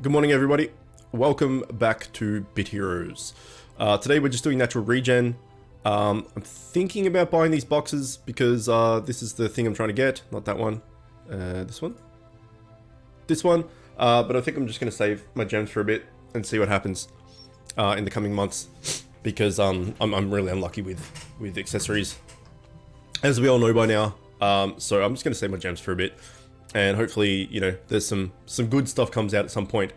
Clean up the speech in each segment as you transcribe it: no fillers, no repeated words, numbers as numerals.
Good morning, everybody. Welcome back to Bit Heroes. Today we're just doing natural regen. I'm thinking about buying these boxes because this is the thing I'm trying to get. Not that one. This one. This one. But I think I'm just going to save my gems for a bit and see what happens in the coming months. Because I'm really unlucky with accessories, as we all know by now. So I'm just going to save my gems for a bit. And hopefully, you know, there's some good stuff comes out at some point.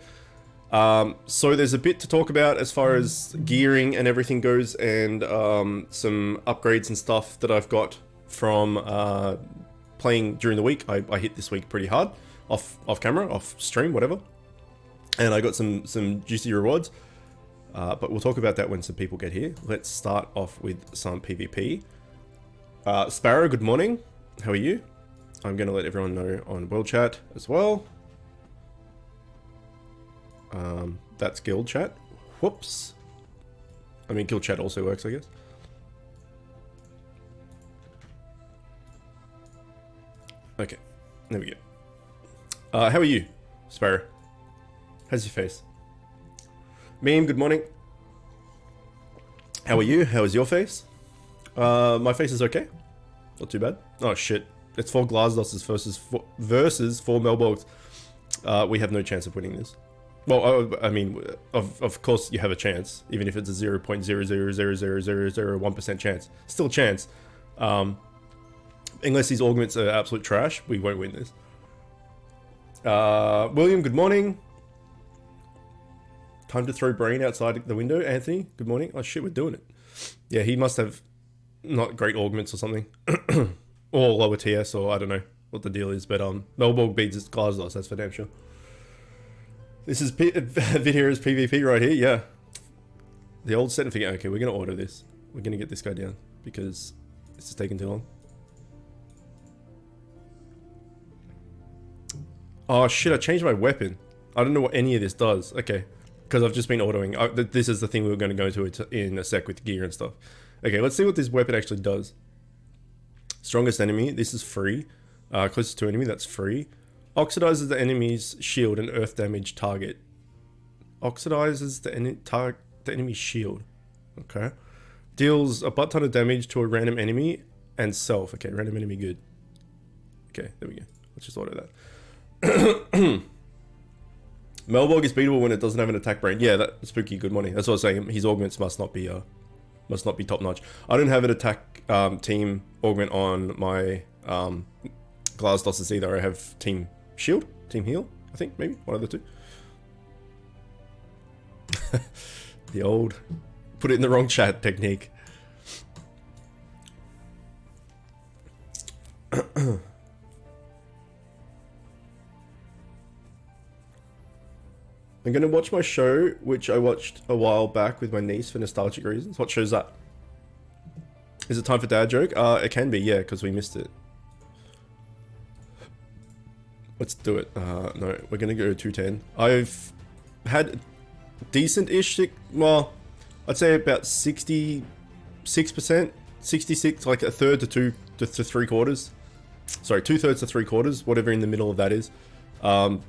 So there's a bit to talk about as far as gearing and everything goes, and some upgrades and stuff that I've got from playing during the week. I hit this week pretty hard, off camera, off stream, whatever. And I got some juicy rewards. But we'll talk about that when some people get here. Let's start off with some PvP. Sparrow, good morning. How are you? I'm going to let everyone know on World Chat as well. That's Guild Chat. Whoops. I mean, Guild Chat also works, I guess. Okay, there we go. How are you, Sparrow? How's your face? Meme, good morning. How are you? How is your face? My face is okay. Not too bad. Oh, shit. It's 4 Glasdosses versus 4 Melbogs. We have no chance of winning this. Well, I mean, of course you have a chance, even if it's a 0.0000001% chance. Still a chance. Unless these augments are absolute trash, we won't win this. William, good morning. Time to throw brain outside the window, Anthony. Good morning. Oh shit, we're doing it. Yeah, he must have not great augments or something. Or lower TS, or I don't know what the deal is, but Melborg beats Glasdos, that's for damn sure. This is Video's PvP right here, yeah. The old set and forget. Okay, we're gonna order this. We're gonna get this guy down because this is taking too long. Oh shit! I changed my weapon. I don't know what any of this does. Okay, because I've just been ordering. This is the thing we were going to go to in a sec with gear and stuff. Okay, let's see what this weapon actually does. Strongest enemy, this is free. Closest to enemy, that's free. Oxidizes the enemy's shield and earth damage target. Oxidizes the enemy's shield. Okay. Deals a butt ton of damage to a random enemy and self. Okay, random enemy good. Okay, there we go. Let's just order that. Melborg is beatable when it doesn't have an attack brain. Yeah, that's spooky. Good morning. That's what I was saying. His augments must not be top notch. I don't have an attack team augment on my Glasdosses either. I have team shield, team heal, I think, maybe one of the two. The old put it in the wrong chat technique. I'm gonna watch my show, which I watched a while back with my niece for nostalgic reasons. What show's that? Is it time for dad joke? It can be, yeah, because we missed it. Let's do it. No, we're gonna go 210. I've had decent-ish, well, I'd say about 66%, 66, like a third to 3/4. Sorry, 2/3 to 3/4, whatever in the middle of that is.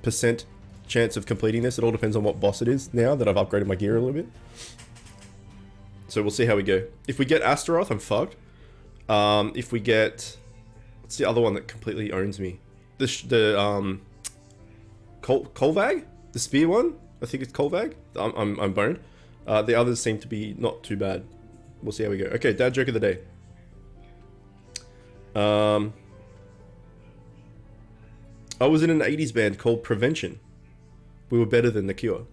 Percent chance of completing this. It all depends on what boss it is now that I've upgraded my gear a little bit. So we'll see how we go. If we get Astaroth, I'm fucked. If we get... What's the other one that completely owns me? The Kolvag? The spear one? I think it's Kolvag. I'm boned. The others seem to be not too bad. We'll see how we go. Okay, dad joke of the day. I was in an 80s band called Prevention. We were better than The Cure.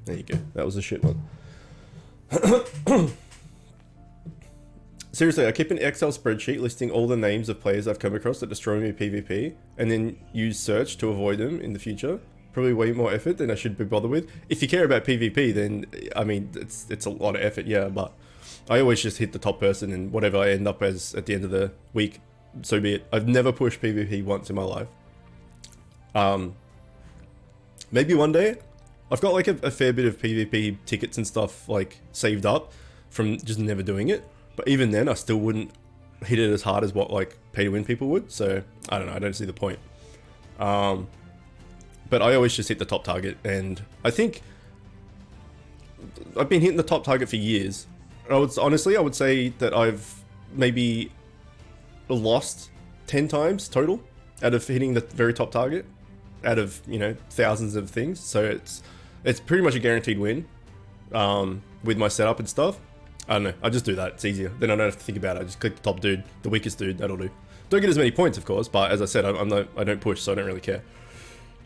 There you go. That was a shit one. Seriously, I keep an Excel spreadsheet listing all the names of players I've come across that destroy me PvP, and then use search to avoid them in the future. Probably way more effort than I should be bothered with. If you care about PvP, then, I mean, it's a lot of effort, yeah, but I always just hit the top person, and whatever I end up as at the end of the week, so be it. I've never pushed PvP once in my life. Maybe one day. I've got like a fair bit of PvP tickets and stuff like saved up from just never doing it. But even then, I still wouldn't hit it as hard as what like pay to win people would. So I don't know. I don't see the point. but I always just hit the top target, and I think I've been hitting the top target for years. I would say that I've maybe lost 10 times total out of hitting the very top target out of, you know, thousands of things. So it's pretty much a guaranteed win with my setup and stuff. I don't know, I just do that, it's easier. Then I don't have to think about it, I just click the top dude, the weakest dude, that'll do. Don't get as many points, of course, but as I said, I don't push, so I don't really care.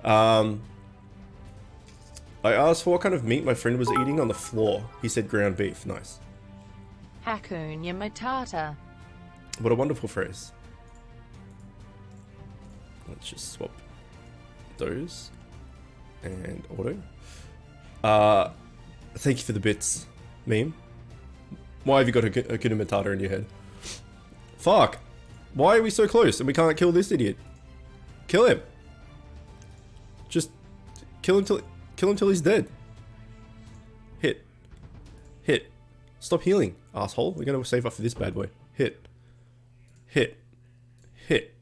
I asked for what kind of meat my friend was eating on the floor. He said ground beef. Nice. Hakuna Matata. What a wonderful phrase. Let's just swap those. And auto. Thank you for the bits, meme. Why have you got a Hakuna Matata in your head? Fuck. Why are we so close and we can't kill this idiot? Kill him. Just kill him till he's dead. Hit. Hit. Stop healing, asshole. We're gonna save up for this bad boy. Hit. Hit. Hit.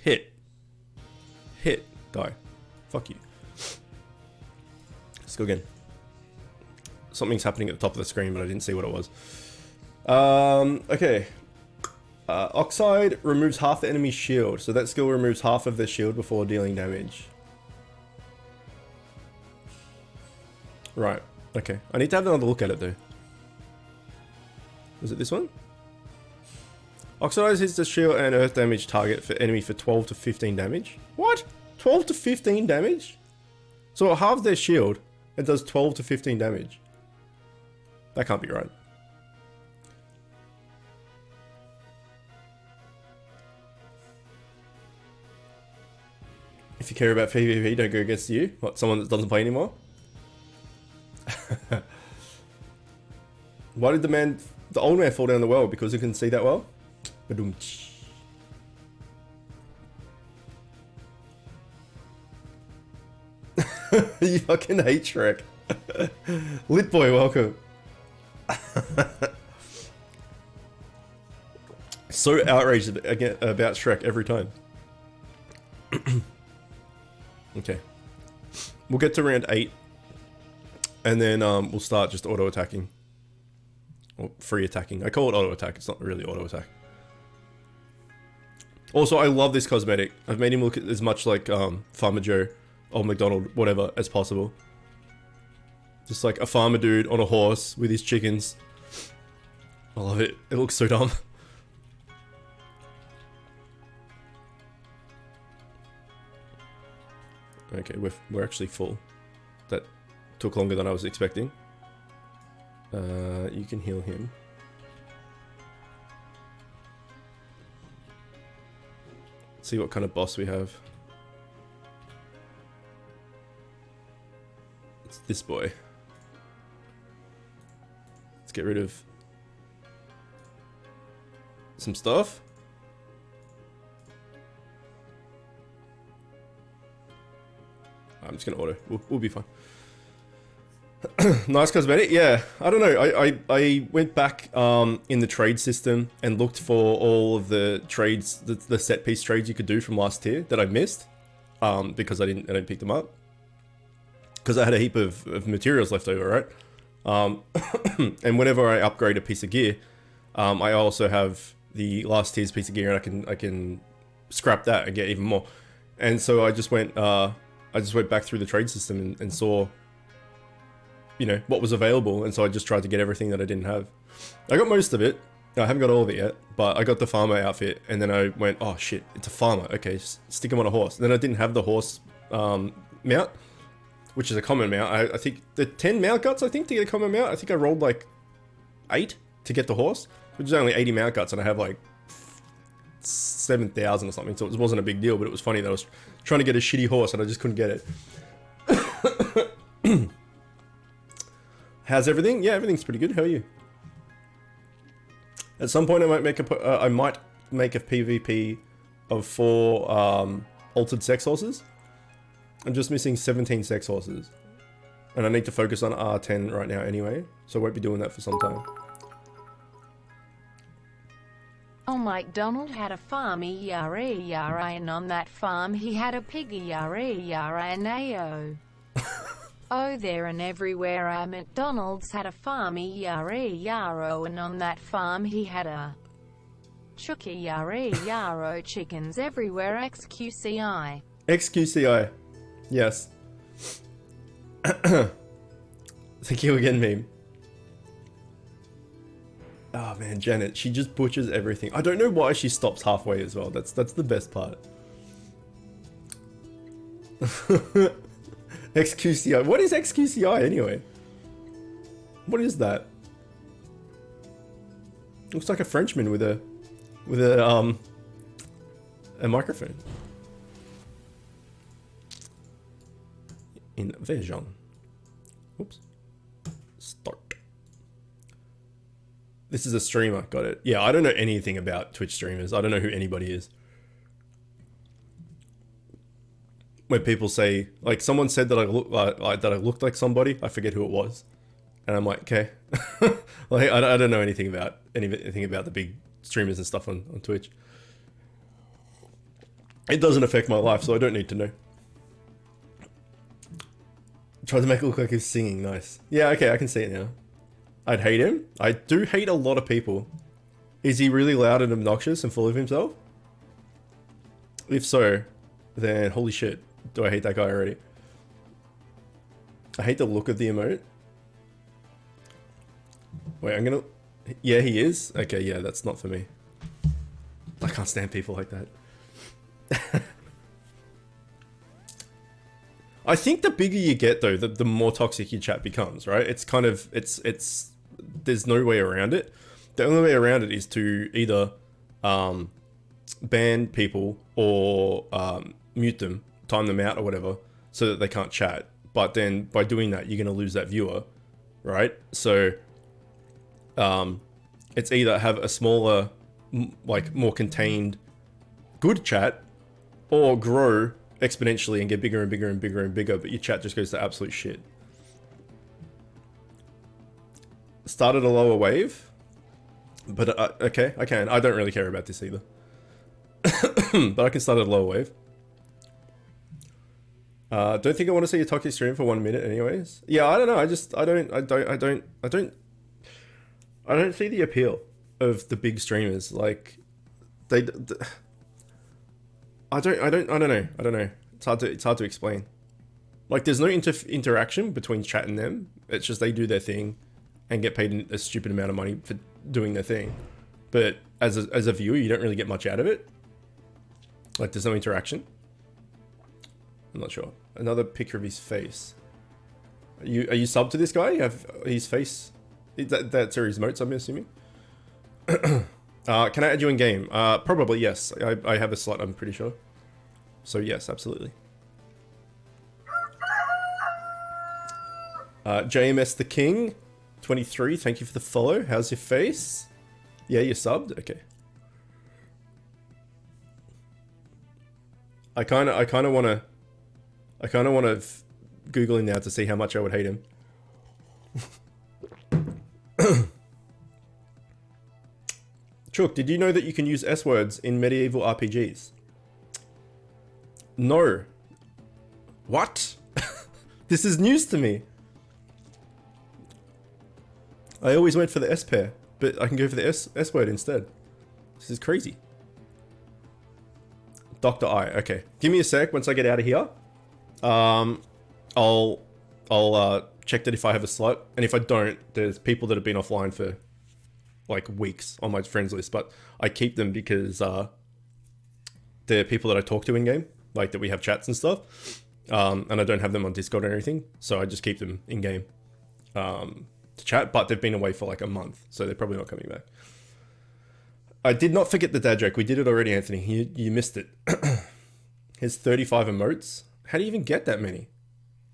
Hit. Hit. Die. Fuck you. Let's go again. Something's happening at the top of the screen, but I didn't see what it was. Okay. Oxide removes half the enemy's shield, so that skill removes half of their shield before dealing damage. Right, okay. I need to have another look at it though. Is it this one? Oxidize hits the shield and earth damage target for enemy for 12 to 15 damage. What? 12 to 15 damage? So it halves their shield and does 12 to 15 damage. That can't be right. If you care about PvP, don't go against you. What, someone that doesn't play anymore? Why did the old man fall down the well? Because he couldn't see that well? You fucking hate Shrek. Lit boy, welcome. So outraged about Shrek every time. Okay. We'll get to round 8. And then we'll start just auto-attacking. Or free attacking. I call it auto-attack. It's not really auto-attack. Also, I love this cosmetic. I've made him look as much like Farmer Joe, Old McDonald, whatever, as possible. Just like a farmer dude on a horse with his chickens. I love it. It looks so dumb. Okay, we're actually full. That took longer than I was expecting. You can heal him. Let's see what kind of boss we have. It's this boy. Let's get rid of some stuff. I'm just gonna auto. We'll be fine. Nice cosmetic, yeah. I don't know. I went back in the trade system and looked for all of the trades, the set piece trades you could do from last tier that I missed, because I didn't pick them up because I had a heap of materials left over, right? And whenever I upgrade a piece of gear, I also have the last tier's piece of gear, and I can scrap that and get even more. And so I just went back through the trade system and saw, you know, what was available, and so I just tried to get everything that I didn't have. I got most of it. I haven't got all of it yet, but I got the farmer outfit, and then I went, oh shit, it's a farmer. Okay, stick him on a horse. And then I didn't have the horse mount, which is a common mount. I think the 10 mount guts, I think, to get a common mount. I think I rolled like 8 to get the horse, which is only 80 mount guts, and I have like 7,000 or something, so it wasn't a big deal, but it was funny that I was trying to get a shitty horse and I just couldn't get it. How's everything? Yeah, everything's pretty good. How are you? At some point I might make a PvP of 4 altered sex horses. I'm just missing 17 sex horses. And I need to focus on R10 right now anyway, so I won't be doing that for some time. Oh, MacDonald had a farm, E-R-E-R-A, and on that farm he had a pig, E-R-E-R-A-N-A-O. Oh, there and everywhere, McDonald's had a farm, E-R-E-R-O, and on that farm he had a Chook, E-R-E-R-O, chickens everywhere, XQCI. XQCI. Yes. Thank you again, meme. Oh man, Janet, she just butchers everything. I don't know why she stops halfway as well. That's the best part. XQCI. What is XQCI anyway? What is that? Looks like a Frenchman with a microphone. Invasion. Oops. Start. This is a streamer, got it. Yeah, I don't know anything about Twitch streamers. I don't know who anybody is. When people say, like, someone said that I looked like somebody, I forget who it was, and I'm like, okay. Like, I don't know anything about the big streamers and stuff on Twitch. It doesn't affect my life, so I don't need to know. Try to make it look like he's singing. Nice. Yeah, okay, I can see it now. I'd hate him. I do hate a lot of people. Is he really loud and obnoxious and full of himself? If so, then holy shit, do I hate that guy already. I hate the look of the emote. Wait, I'm gonna... Yeah, he is? Okay, yeah, that's not for me. I can't stand people like that. I think the bigger you get, though, the more toxic your chat becomes, right? It's kind of... It's there's no way around it. The only way around it is to either ban people or mute them, time them out or whatever, so that they can't chat. But then by doing that, you're going to lose that viewer, right? So it's either have a smaller, like more contained, good chat, or grow exponentially and get bigger and bigger and bigger and bigger, but your chat just goes to absolute shit. Started a lower wave, but okay, I can. I don't really care about this either. But I can start at a lower wave. Don't think I want to see a toxic stream for 1 minute anyways. Yeah, I don't know. I don't see the appeal of the big streamers. Like, I don't know. It's hard to explain. Like, there's no interaction between chat and them. It's just they do their thing and get paid a stupid amount of money for doing their thing. But as a viewer, you don't really get much out of it. Like, there's no interaction. I'm not sure. Another picture of his face. Are you sub to this guy? You have his face? That's his emotes, I'm assuming. Can I add you in game? Probably yes. I have a slot, I'm pretty sure. So yes, absolutely. JMS the King 23, thank you for the follow. How's your face? Yeah, you're subbed? Okay. I kinda wanna Google him now to see how much I would hate him. Chook, did you know that you can use S words in medieval RPGs? No. What? This is news to me. I always went for the S pair, but I can go for the S word instead. This is crazy. Dr. I, okay. Give me a sec once I get out of here. I'll check that if I have a slot, and if I don't, there's people that have been offline for like weeks on my friends list, but I keep them because they're people that I talk to in game, like that we have chats and stuff, and I don't have them on Discord or anything, so I just keep them in game to chat, but they've been away for like a month, so they're probably not coming back. I did not forget the dad joke. We did it already, Anthony. You missed it. His 35 emotes. How do you even get that many?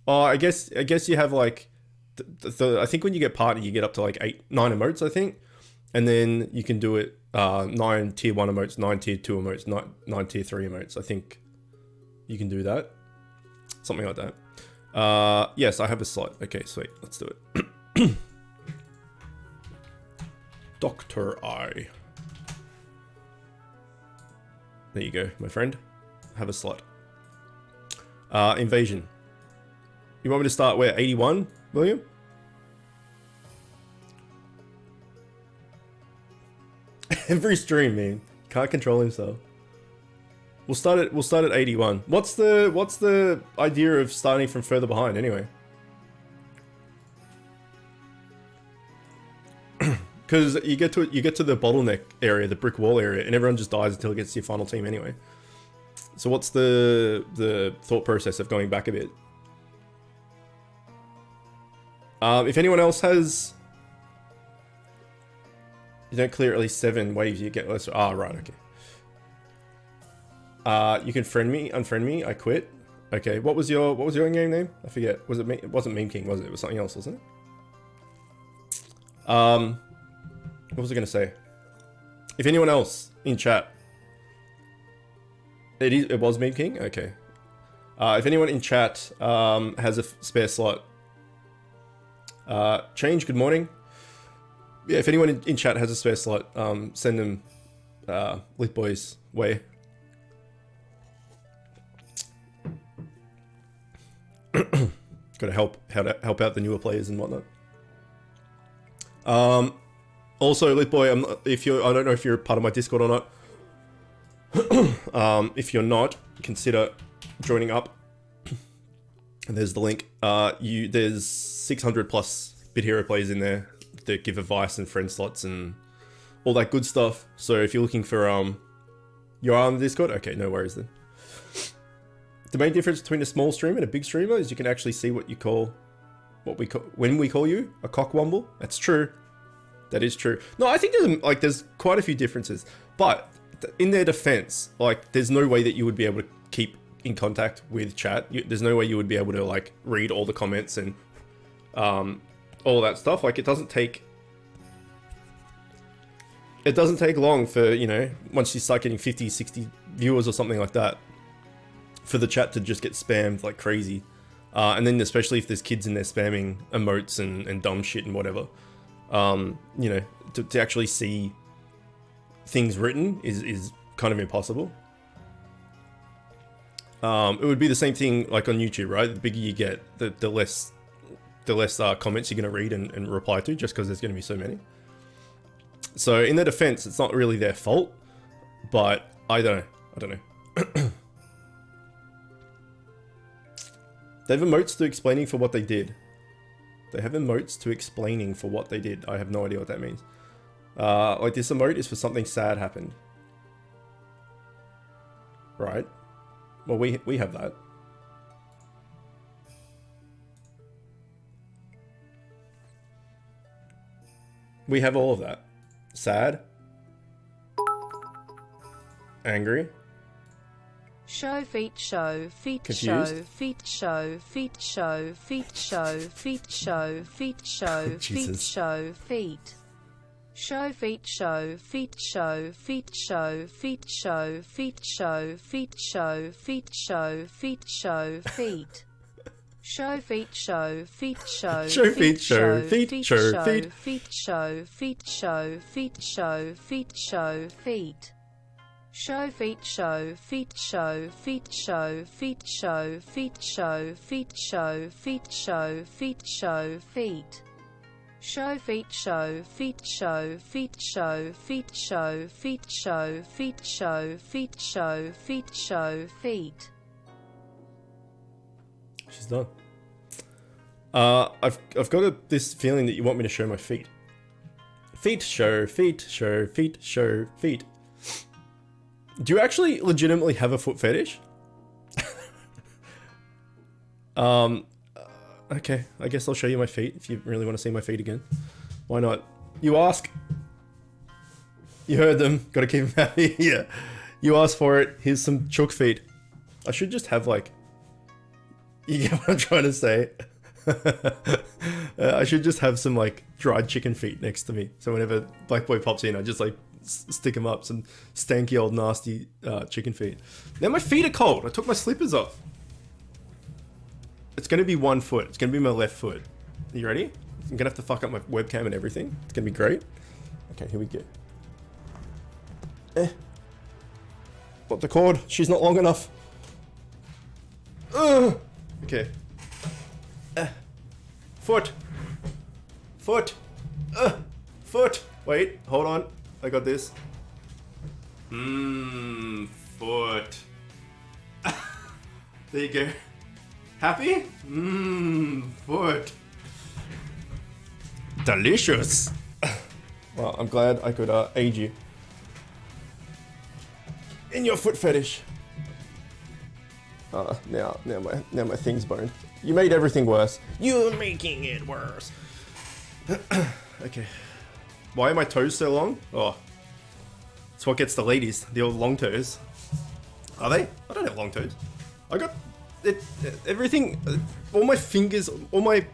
Oh, I guess you have like, I think when you get partner, you get up to like 9 emotes, I think. And then you can do it 9 tier 1 emotes, 9 tier 2 emotes, 9 tier 3 emotes. I think you can do that. Something like that. Yes, I have a slot. Okay, sweet. Let's do it. Dr. I. There you go, my friend. Have a slot. Invasion. You want me to start where? 81, William? Every stream, man. Can't control himself. We'll start at 81. What's the idea of starting from further behind anyway? Because you get to the bottleneck area, the brick wall area, and everyone just dies until it gets to your final team anyway. So what's the thought process of going back a bit? If anyone else has, you don't clear at least 7 waves, you get less. Ah, right, okay. You can unfriend me. I quit. Okay, what was your in-game name? I forget. It wasn't Meme King, was it? It was something else, wasn't it? What was I gonna say? If anyone else in chat, it was Meme King. Okay. If anyone in chat has a spare slot, change. Good morning. Yeah, if anyone in chat has a spare slot, send them Lit Boys way. Gotta help out the newer players and whatnot. Also, Lit Boy, I don't know if you're part of my Discord or not. If you're not, consider joining up. And there's the link. There's 600 plus Bit Hero players in there that give advice and friend slots and all that good stuff. So if you're looking for you are on the Discord, okay, no worries then. The main difference between a small streamer and a big streamer is you can actually see when we call you a cockwomble. That's true. That is true. No, I think there's quite a few differences, but in their defense, like there's no way that you would be able to keep in contact with chat. There's no way you would be able to like read all the comments and all that stuff. Like it doesn't take long for, once you start getting 50, 60 viewers or something like that, for the chat to just get spammed like crazy. And then especially if there's kids in there spamming emotes and dumb shit and whatever. To actually see things written is kind of impossible. It would be the same thing like on YouTube, right? The bigger you get, the less comments you're going to read and reply to, just because there's going to be so many. So in their defense, it's not really their fault, but I don't know. They have emotes to explaining for what they did. They have emotes to explaining for what they did. I have no idea what that means. Like this emote is for something sad happened. Right? Well, we have that. We have all of that. Sad. Angry. Show feet show feet Confused? show feet show feet show feet show feet show feet show feet Jesus. show feet. Show feet show feet show feet show feet show feet show feet show feet show feet show feet. Show feet show feet show Show feet show feet show feet. feet show feet show feet show feet show feet. Show feet show feet show feet show feet show feet show feet show feet show feet show feet. Show feet show feet show feet show feet show feet show feet show feet show feet show feet. She's done. I've got this feeling that you want me to show my feet. Feet show feet show feet show feet. Do you actually legitimately have a foot fetish? Okay, I guess I'll show you my feet if you really want to see my feet again. Why not? You ask. You heard them. Gotta keep them happy. Yeah. You asked for it. Here's some Chook feet. I should just have like... You get what I'm trying to say? I should just have some like dried chicken feet next to me. So whenever Black Boy pops in, I just like stick him up. Some stanky old nasty chicken feet. Now my feet are cold. I took my slippers off. It's gonna be one foot. It's gonna be my left foot. Are you ready? I'm gonna have to fuck up my webcam and everything. It's gonna be great. Okay, here we go. Got the cord. She's not long enough. Okay. Foot. Foot. Foot. Wait, hold on. I got this. Foot. There you go. Happy? Foot. Delicious. Well, I'm glad I could aid you in your foot fetish. Now my thing's boned. You made everything worse. You're making it worse. Okay. Why are my toes so long? Oh, it's what gets the ladies. The old long toes. Are they? I don't have long toes. I got it. Everything. All my fingers. All my.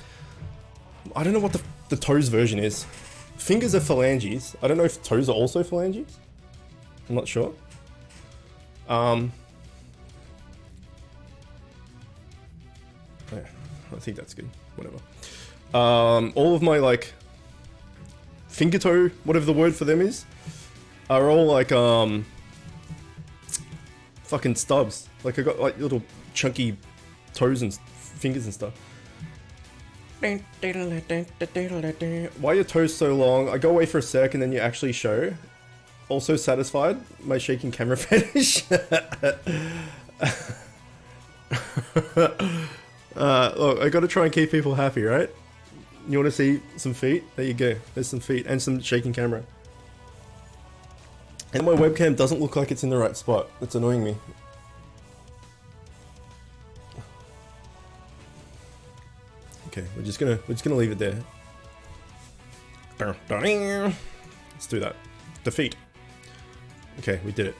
I don't know what the toes version is. Fingers are phalanges. I don't know if toes are also phalanges. I'm not sure. Yeah, I think that's good. Whatever. All of my like finger toe, whatever the word for them is, are all like fucking stubs. Like I got like little chunky toes and fingers and stuff. Why are your toes so long? I go away for a sec and then you actually show. Also satisfied? My shaking camera fetish? Look, I gotta try and keep people happy, right? You wanna see some feet? There you go. There's some feet and some shaking camera. And my webcam doesn't look like it's in the right spot. It's annoying me. Okay, we're just gonna leave it there. Let's do that. Defeat. Okay, we did it.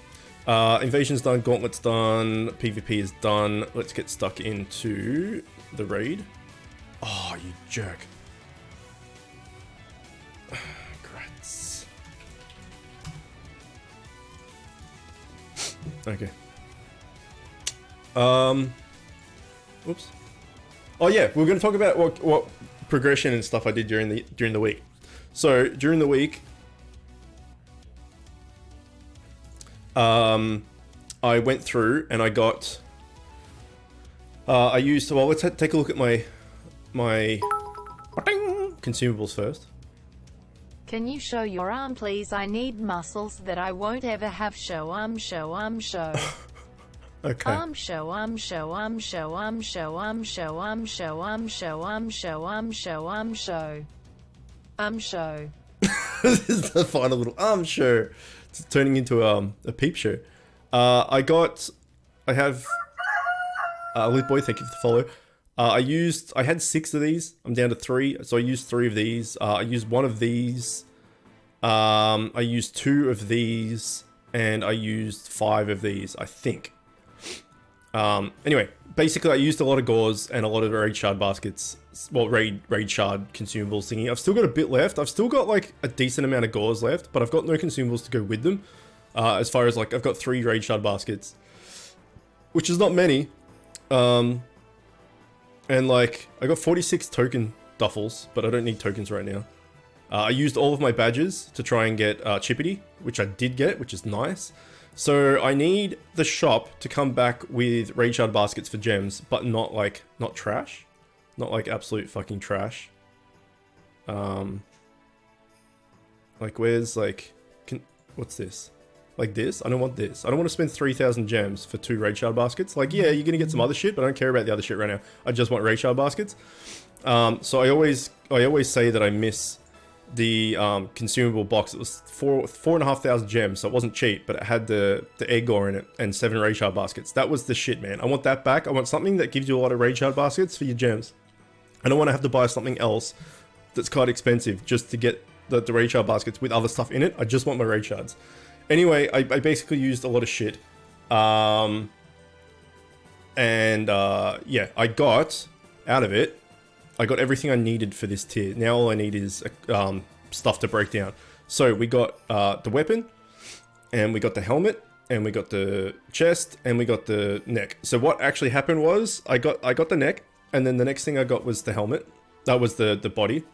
Invasion's done, Gauntlet's done, PvP is done. Let's get stuck into the raid. Oh, you jerk. Grats. Okay. Oops. Oh yeah, we're going to talk about what progression and stuff I did during the week. So during the week, I went through and I got. I used. Well, let's take a look at my consumables first. Can you show your arm, please? I need muscles that I won't ever have. Show. Okay. Show. This is the final little show. It's turning into a peep show. I have Elite Boy, thank you for the follow. I had 6 of these. I'm down to 3, so I used 3 of these. I used 1 of these. I used 2 of these, and I used 5 of these, I think. Anyway, basically I used a lot of gauze and a lot of raid shard baskets. Well, raid shard consumables thingy. I've still got a bit left. I've still got like a decent amount of gauze left, but I've got no consumables to go with them. As far as like, I've got 3 raid shard baskets, which is not many. And like, I got 46 token duffels, but I don't need tokens right now. I used all of my badges to try and get Chippity, which I did get, which is nice. So I need the shop to come back with raid shard baskets for gems, but not trash. Not like absolute fucking trash. Like where's like, what's this? Like this? I don't want this. I don't want to spend 3,000 gems for 2 raid shard baskets. Like, yeah, you're gonna get some other shit, but I don't care about the other shit right now. I just want raid shard baskets. So I always say that I miss the consumable box. It was 4,500 gems, so it wasn't cheap, but it had the egg ore in it and 7 raid shard baskets. That was the shit, man. I want that back. I want something that gives you a lot of raid shard baskets for your gems. I don't want to have to buy something else that's quite expensive just to get the raid shard baskets with other stuff in it. I just want my raid shards. Anyway, I basically used a lot of shit. Yeah, I got out of it. I got everything I needed for this tier. Now all I need is stuff to break down. So we got the weapon, and we got the helmet, and we got the chest, and we got the neck. So what actually happened was I got the neck, and then the next thing I got was the helmet. That was the body.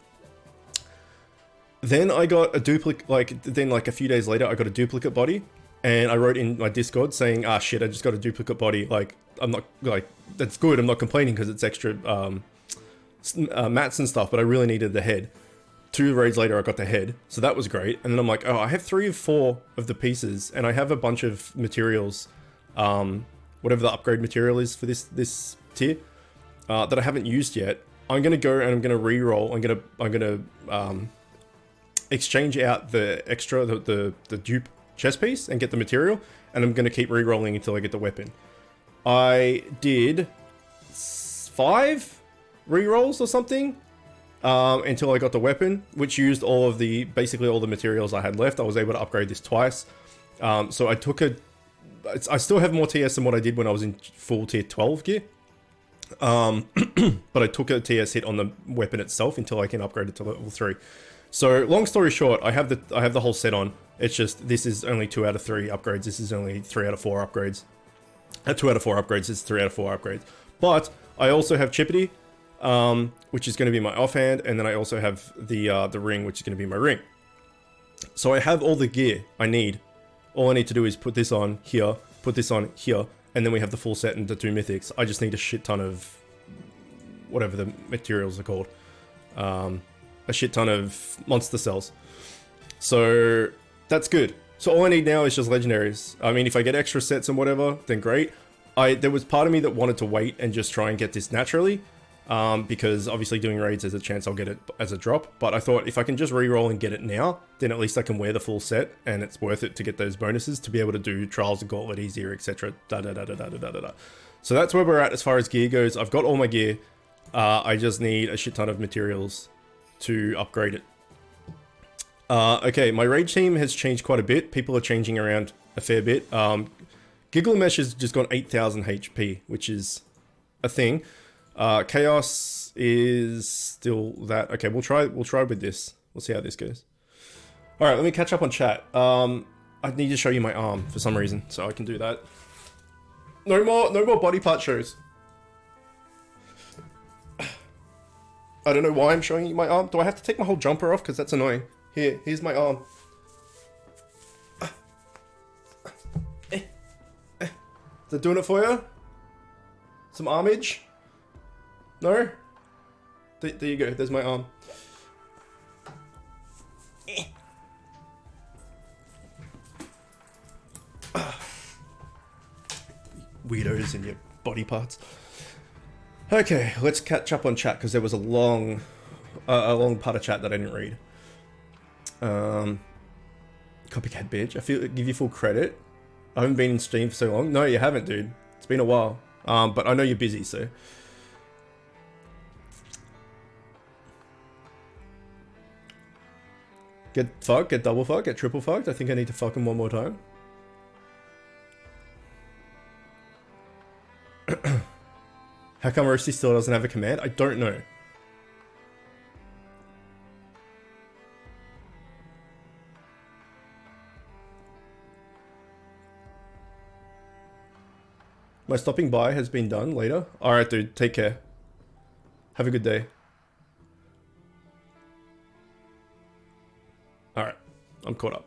Then I got a duplicate, like a few days later, I got a duplicate body. and I wrote in my Discord saying, "Ah, shit, I just got a duplicate body. Like, I'm not like that's good. I'm not complaining because it's extra mats and stuff, but I really needed the head." 2 raids later, I got the head, so that was great. And then I'm like, oh, I have 3 of 4 of the pieces, and I have a bunch of materials, whatever the upgrade material is for this tier, that I haven't used yet. I'm gonna go and I'm gonna re-roll. I'm gonna exchange out the extra, the dupe chest piece and get the material, and I'm gonna keep re-rolling until I get the weapon. I did 5 re-rolls or something. Until I got the weapon, which used basically all the materials I had left. I was able to upgrade this twice. So I still have more TS than what I did when I was in full tier 12 gear. But I took a TS hit on the weapon itself until I can upgrade it to level 3. So long story short, I have the whole set on. It's just, this is only 2 out of 3 upgrades. This is only 3 out of 4 upgrades. 2 out of 4 upgrades is 3 out of 4 upgrades. But I also have Chippity, which is going to be my offhand, and then I also have the ring, which is going to be my ring. So I have all the gear I need. All I need to do is put this on here, put this on here, and then we have the full set and the 2 mythics. I just need a shit ton of whatever the materials are called. A shit ton of monster cells. So that's good. So all I need now is just legendaries. I mean, if I get extra sets and whatever, then great. There was part of me that wanted to wait and just try and get this naturally. Because obviously doing raids, there's a chance I'll get it as a drop, but I thought if I can just re-roll and get it now, then at least I can wear the full set, and it's worth it to get those bonuses to be able to do trials and gauntlet easier, etc. So that's where we're at as far as gear goes. I've got all my gear. I just need a shit ton of materials to upgrade it. Okay, my raid team has changed quite a bit. People are changing around a fair bit. Gilgamesh has just got 8,000 HP, which is a thing. Chaos is still that. Okay, we'll try with this. We'll see how this goes. All right, let me catch up on chat. I need to show you my arm for some reason, so I can do that. No more body part shows. I don't know why I'm showing you my arm. Do I have to take my whole jumper off? Because that's annoying. Here's my arm. Is that doing it for you? Some armage? No? There you go, there's my arm. Weirdos in your body parts. Okay, let's catch up on chat because there was a long part of chat that I didn't read. Copycat bitch. Give you full credit. I haven't been in Steam for so long. No, you haven't, dude. It's been a while. But I know you're busy, so. Get fucked, get double fucked, get triple fucked. I think I need to fuck him one more time. How come Roasty still doesn't have a command? I don't know. My stopping by has been done later. Alright, dude, take care. Have a good day. Alright, I'm caught up.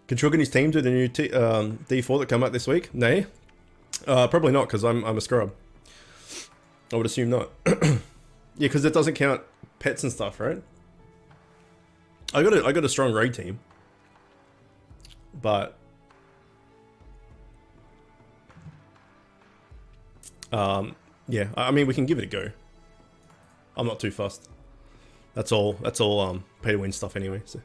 Can Chook and his team do the new D4 that come out this week? Nay. Probably not, because I'm a scrub. I would assume not. Yeah, because it doesn't count pets and stuff, right? I got a strong raid team. But yeah, I mean we can give it a go. I'm not too fussed. That's all pay to win stuff anyway, so.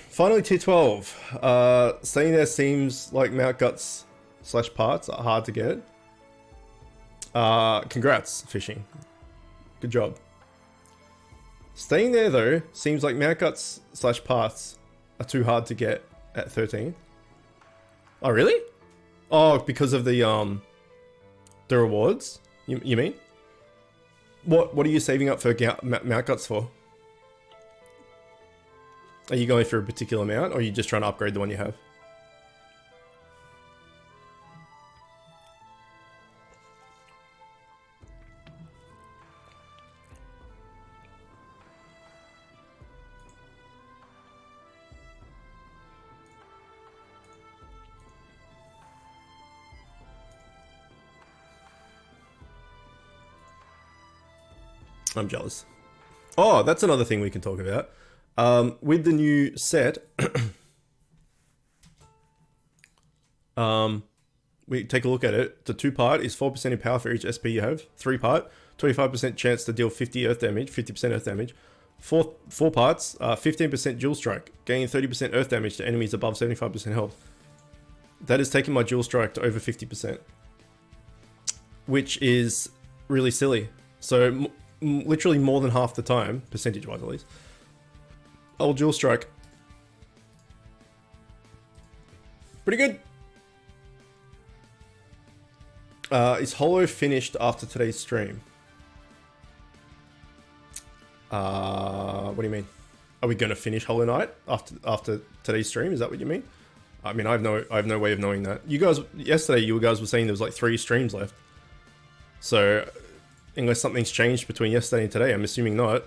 Finally tier 12. Staying there seems like mount guts / parts are hard to get. Congrats, fishing. Good job. Staying there though seems like mount guts / parts are too hard to get at 13. Oh really? Oh, because of the rewards? You mean? What are you saving up for mount guts for? Are you going for a particular mount, or are you just trying to upgrade the one you have? I'm jealous. Oh, that's another thing we can talk about. With the new set, we take a look at it. The 2-part is 4% in power for each SP you have. 3-part, 25% chance to deal 50 earth damage, 50% earth damage. 4 parts, 15% dual strike, gaining 30% earth damage to enemies above 75% health. That is taking my dual strike to over 50%, which is really silly. So literally more than half the time, percentage-wise at least, I'll dual strike. Pretty good. Is Holo finished after today's stream? What do you mean? Are we going to finish Hollow Knight after today's stream? Is that what you mean? I mean, I have no way of knowing that. You guys, yesterday, you guys were saying there was like 3 streams left. So, unless something's changed between yesterday and today, I'm assuming not.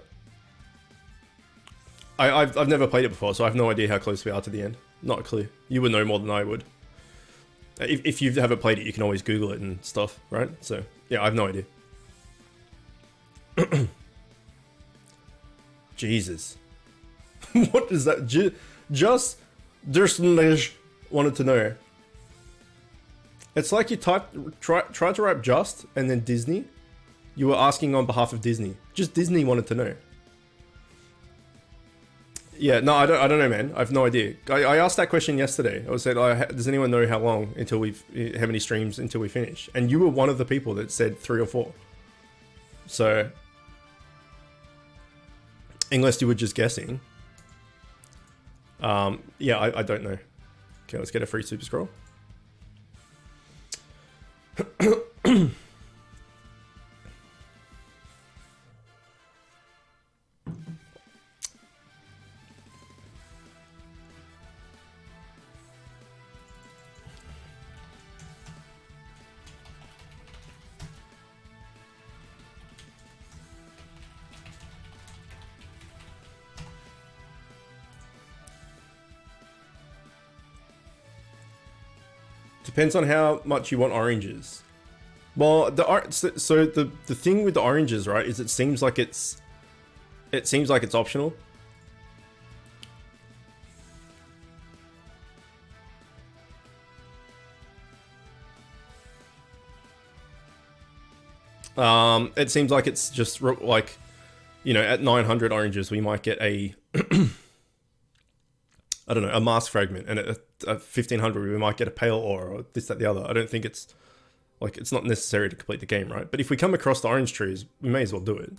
I've never played it before, so I have no idea how close we are to the end. Not a clue. You would know more than I would. If you haven't played it, you can always Google it and stuff, right? So, yeah, I have no idea. Jesus. What is that? Just wanted to know. It's like you tried to write just and then Disney. You were asking on behalf of Disney. Just Disney wanted to know. Yeah, no, I don't know, man. I have no idea. I asked that question yesterday. I said, does anyone know how long until how many streams until we finish? And you were one of the people that said 3 or 4. So, unless you were just guessing. Yeah, I don't know. Okay, let's get a free super scroll. Depends on how much you want oranges. Well, so the thing with the oranges, right, is it seems like it's optional. It seems like it's just like, you know, at 900 oranges we might get a I don't know, a mask fragment, and at 1500 we might get a pale ore or this, that, the other. I don't think it's like, it's not necessary to complete the game, right? But if we come across the orange trees, we may as well do it.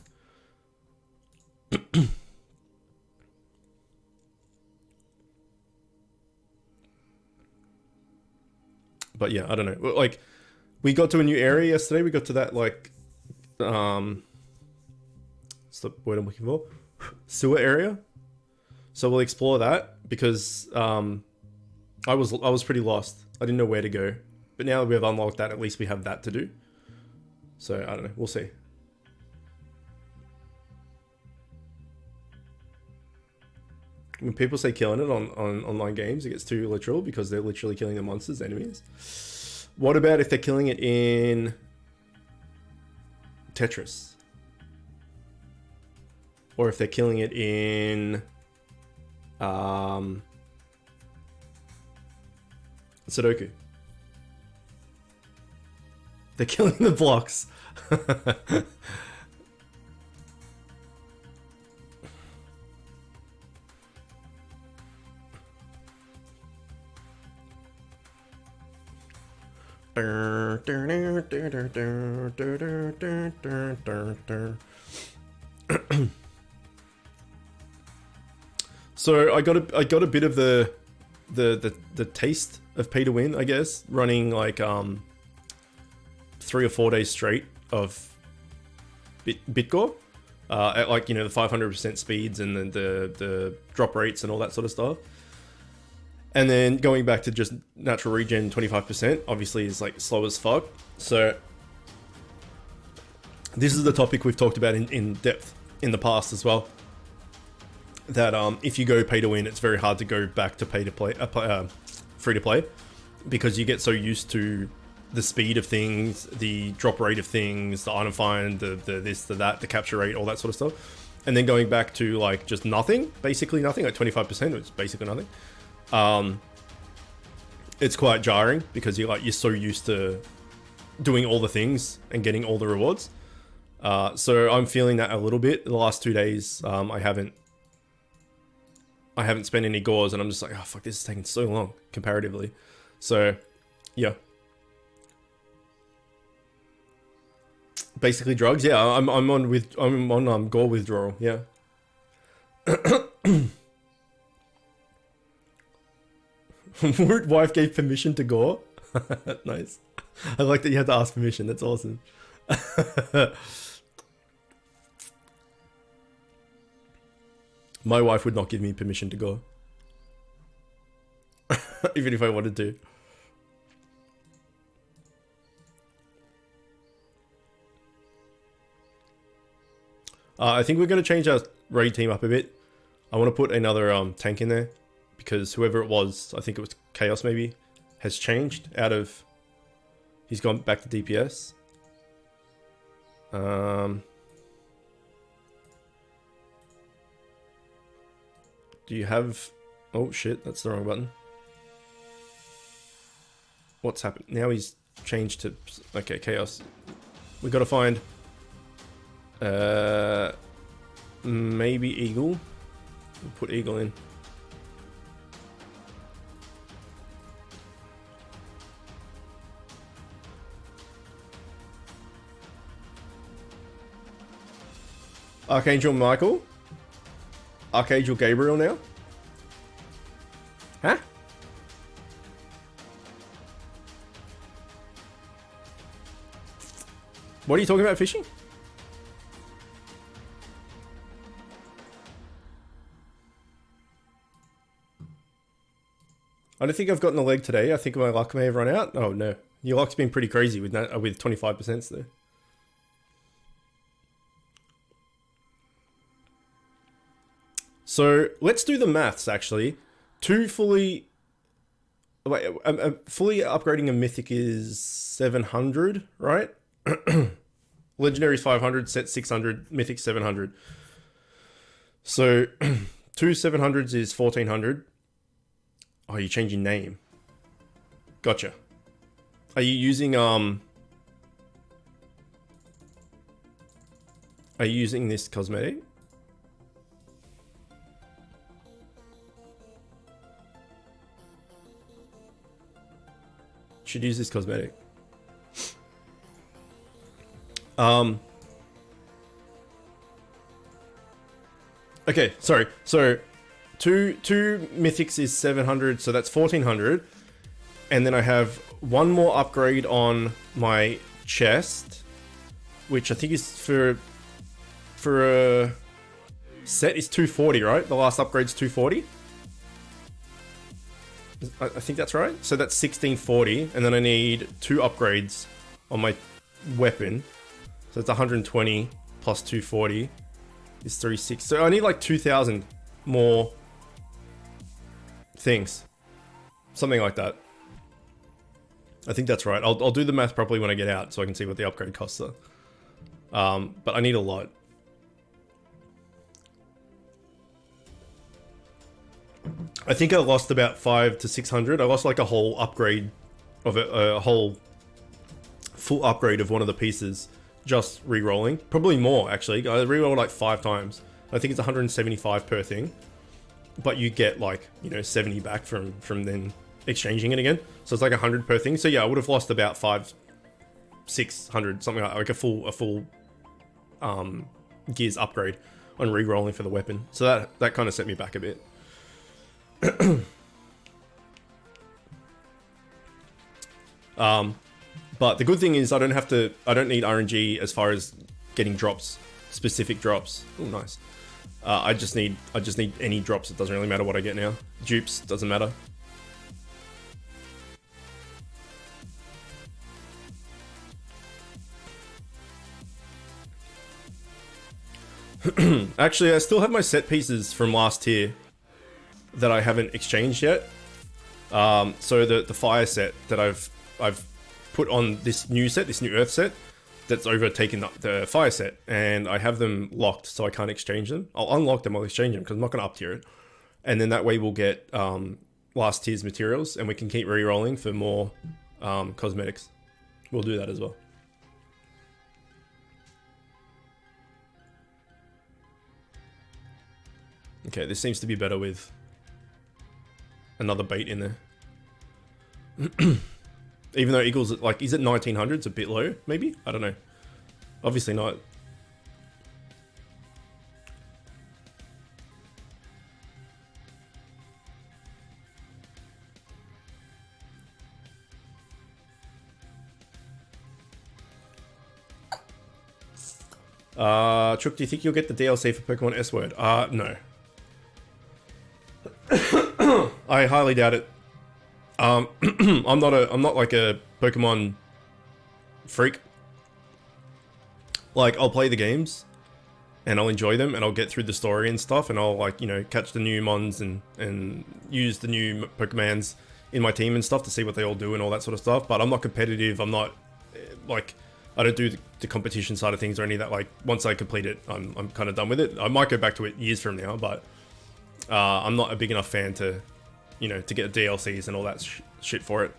But yeah, I don't know. Like, we got to a new area yesterday. We got to that, like, what's the word I'm looking for? Sewer area. So we'll explore that, because I was pretty lost. I didn't know where to go. But now that we have unlocked that, at least we have that to do. So I don't know, we'll see. When people say killing it on online games, it gets too literal, because they're literally killing the monsters, enemies. What about if they're killing it in Tetris? Or if they're killing it in Sudoku. They're killing the blocks. So I got a bit of the taste of pay to win, I guess, running like 3 or 4 days straight of Bitcore, at, like, you know, the 500% speeds and the drop rates and all that sort of stuff. And then going back to just natural regen 25%, obviously is like slow as fuck. So this is the topic we've talked about in depth in the past as well. That if you go pay to win, it's very hard to go back to pay to play, free to play, because you get so used to the speed of things, the drop rate of things, the item find, the this, the that, the capture rate, all that sort of stuff. And then going back to like just nothing, basically nothing, like 25%, it's basically nothing. It's quite jarring because you're so used to doing all the things and getting all the rewards. So I'm feeling that a little bit. The last 2 days, I haven't spent any gauze, and I'm just like, oh fuck, this is taking so long comparatively. So, yeah. Basically drugs, yeah. I'm on gore withdrawal, yeah. Woot wife gave permission to gore. Nice. I like that you had to ask permission. That's awesome. My wife would not give me permission to go. Even if I wanted to. I think we're going to change our raid team up a bit. I want to put another tank in there. Because whoever it was, I think it was Chaos maybe, has changed out of... He's gone back to DPS. Do you have... Oh shit, that's the wrong button. What's happened? Now he's changed to... Okay, Chaos. We gotta find... maybe Eagle. We'll put Eagle in. Archangel Michael? Archangel Gabriel now? Huh? What are you talking about, fishing? I don't think I've gotten a leg today. I think my luck may have run out. Oh no. Your luck's been pretty crazy with that, with 25% though. So let's do the maths actually. Fully upgrading a mythic is 700, right? Legendary is 500, set 600, mythic 700. So 2 700s is 1400. Oh, you're changing name. Gotcha. Are you using this cosmetic? Should use this cosmetic. Okay, sorry. So two mythics is 700, so that's 1400. And then I have one more upgrade on my chest, which I think is for a set is 240, right? The last upgrade's 240. I think that's right. So that's 1640, and then I need 2 upgrades on my weapon. So it's 120 plus 240 is 36. So I need like 2,000 more things, something like that. I think that's right. I'll do the math properly when I get out, so I can see what the upgrade costs are. But I need a lot. I think I lost about 500 to 600. I lost like a whole upgrade of a whole full upgrade of one of the pieces just re-rolling. Probably more actually. I re-rolled like 5 times. I think it's 175 per thing, but you get like, you know, 70 back from then exchanging it again. So it's like 100 per thing. So yeah, I would have lost about 500-600, something like a full gears upgrade on re-rolling for the weapon. So that kind of set me back a bit. But the good thing is I don't need RNG as far as getting drops, specific drops. Oh, nice. I just need any drops. It doesn't really matter what I get now. Dupes, doesn't matter. Actually, I still have my set pieces from last tier that I haven't exchanged yet. So the fire set that I've put on this new set, this new Earth set, that's overtaken the fire set, and I have them locked, so I can't exchange them. I'll unlock them, I'll exchange them, because I'm not going to up tier it. And then that way we'll get last tier's materials, and we can keep re-rolling for more cosmetics. We'll do that as well. Okay, this seems to be better with another bait in there. Even though Eagle's like, is it 1900? It's a bit low, maybe? I don't know. Obviously not. Chook, do you think you'll get the DLC for Pokemon S-Word? No. I highly doubt it. I'm not like a Pokemon freak. Like, I'll play the games and I'll enjoy them and I'll get through the story and stuff, and I'll, like, you know, catch the new mons and use the new Pokemons in my team and stuff to see what they all do and all that sort of stuff. But I'm not competitive. I'm not, like, I don't do the competition side of things or any of that. Like, once I complete it, I'm kind of done with it. I might go back to it years from now, but I'm not a big enough fan to, you know, to get DLCs and all that shit for it.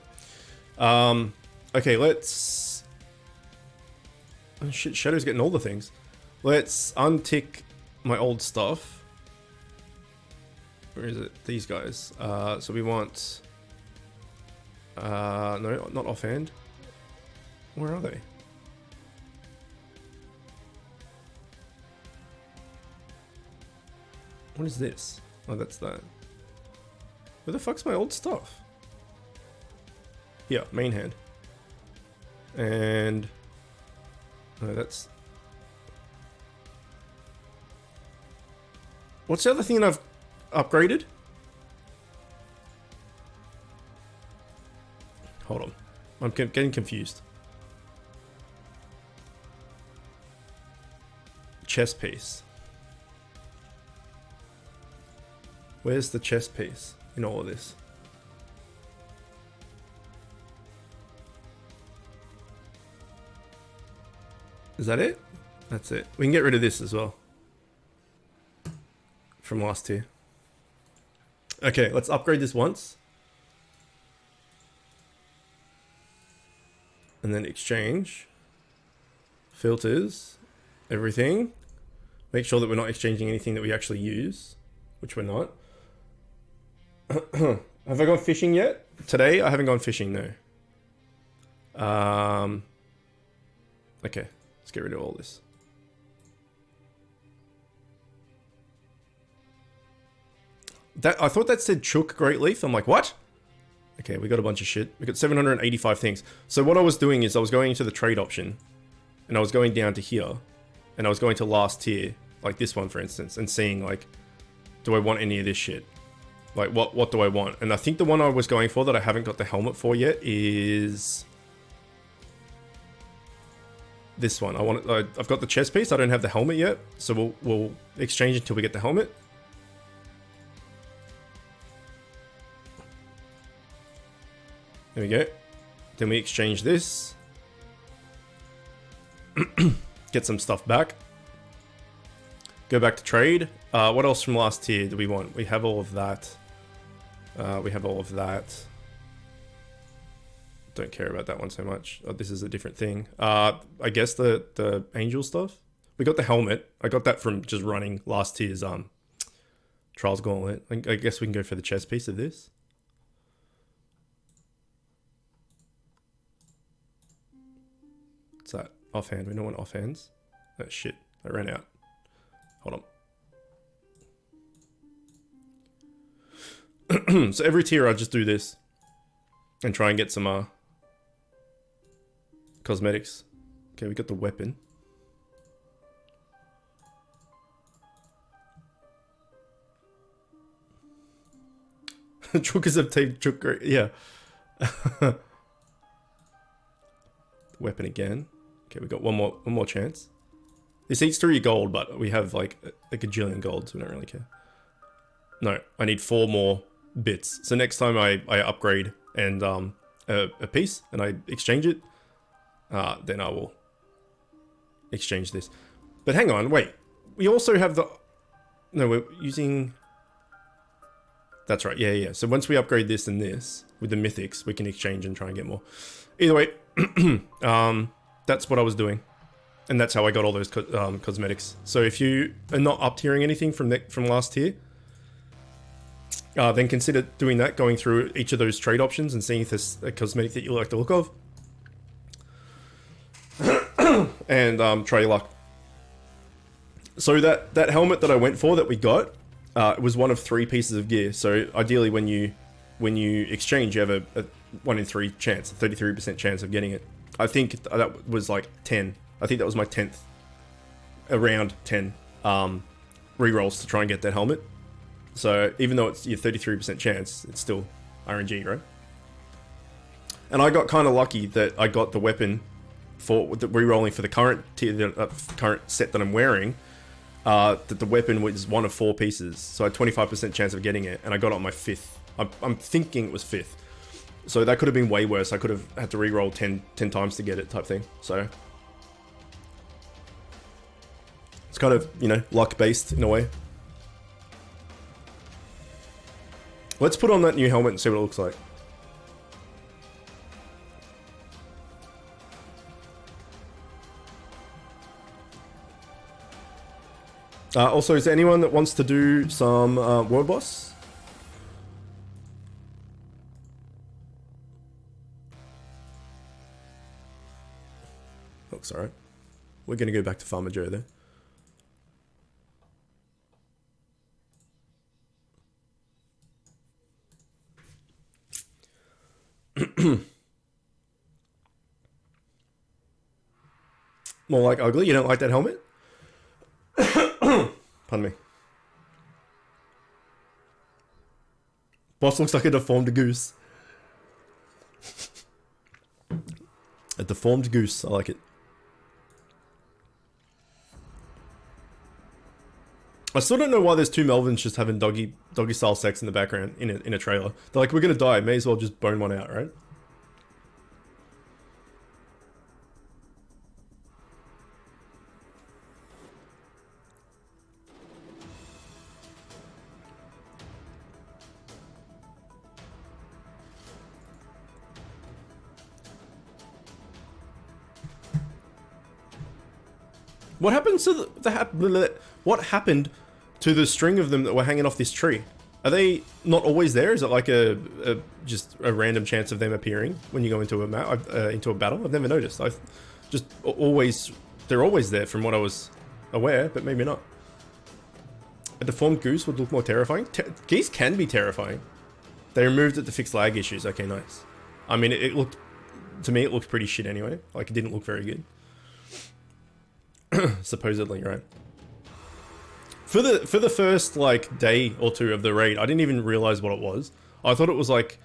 Okay, let's... Oh shit, Shadow's getting all the things. Let's untick my old stuff. Where is it? These guys. So we want... no, not offhand. Where are they? What is this? Oh, that's that. Where the fuck's my old stuff? Yeah, main hand. And... no, that's... what's the other thing that I've upgraded? Hold on. I'm getting confused. Chest piece. Where's the chest piece in all of this? Is that it? That's it. We can get rid of this as well. From last tier. Okay, let's upgrade this once. And then exchange. Filters. Everything. Make sure that we're not exchanging anything that we actually use. Which we're not. Have I gone fishing yet? Today, I haven't gone fishing, no. Okay, let's get rid of all this. I thought that said Chook Great Leaf. I'm like, what? Okay, we got a bunch of shit. We got 785 things. So what I was doing is I was going into the trade option, and I was going down to here, and I was going to last tier, like this one, for instance, and seeing, like, do I want any of this shit? Like, what do I want? And I think the one I was going for that I haven't got the helmet for yet is this one. I've got the chest piece. I don't have the helmet yet, so we'll exchange until we get the helmet. There we go. Then we exchange this. Get some stuff back. Go back to trade. What else from last tier do we want? We have all of that. We have all of that. Don't care about that one so much. Oh, this is a different thing. I guess the angel stuff. We got the helmet. I got that from just running last tier's Trials Gauntlet. I guess we can go for the chest piece of this. What's that? Offhand. We don't want offhands. Oh shit. I ran out. Hold on. So every tier I just do this and try and get some cosmetics. Okay, we got the weapon. Chookers have taped Chook, yeah. Weapon again. Okay, we got one more chance. This eats through your gold, but we have like a gajillion gold, so we don't really care. No, I need 4 more bits. So next time I upgrade and a piece and I exchange it, then I will exchange this. But hang on, wait. We also have the... No, we're using... That's right, yeah. So once we upgrade this and this with the mythics, we can exchange and try and get more. Either way, that's what I was doing. And that's how I got all those cosmetics. So if you are not up tiering anything from last tier, then consider doing that, going through each of those trade options and seeing if there's a cosmetic that you like the look of. And try your luck. So that helmet that I went for that we got, it was one of 3 pieces of gear. So ideally when you exchange, you have a 1 in 3 chance, a 33% chance of getting it. I think that was like 10. I think that was my 10th, around 10 rerolls to try and get that helmet. So even though it's your 33% chance, it's still RNG, right? And I got kind of lucky that I got the weapon for the rerolling for the current tier, current set that I'm wearing. That the weapon was one of 4 pieces, so I had 25% chance of getting it, and I got it on my 5th. I'm thinking it was 5th. So that could have been way worse. I could have had to reroll 10 times to get it type thing. So it's kind of, you know, luck based in a way. Let's put on that new helmet and see what it looks like. Also, is there anyone that wants to do some World Boss? Looks alright. We're going to go back to Farmer Joe there. More like ugly? You don't like that helmet? Pardon me. Boss looks like a deformed goose. A deformed goose. I like it. I still don't know why there's 2 Melvins just having doggy style sex in the background in a trailer. They're like, we're gonna die. May as well just bone one out, right? What happened to what happened to the string of them that were hanging off this tree? Are they not always there? Is it like just a random chance of them appearing when you go into a battle? I've never noticed. I've just they're always there from what I was aware, but maybe not. A deformed goose would look more terrifying. Geese can be terrifying. They removed it to fix lag issues. Okay, nice. I mean, to me it looked pretty shit anyway. Like, it didn't look very good. Supposedly, right? For the first like day or 2 of the raid, I didn't even realize what it was. I thought it was like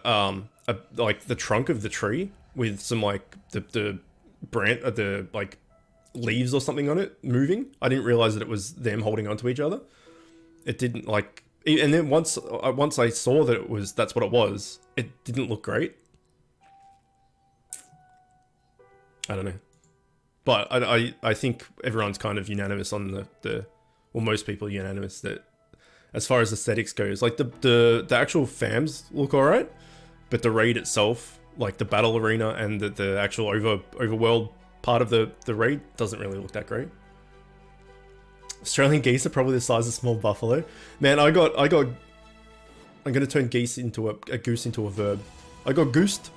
like the trunk of the tree with some like the like leaves or something on it moving. I didn't realize that it was them holding onto each other. It didn't like, and then once I saw that that's what it was, it didn't look great. I don't know. But I think everyone's kind of unanimous on well, most people are unanimous that as far as aesthetics goes, like the actual fams look alright, but the raid itself, like the battle arena and the actual overworld part of the raid doesn't really look that great. Australian geese are probably the size of small buffalo. Man, I'm gonna turn geese into a goose into a verb. I got goosed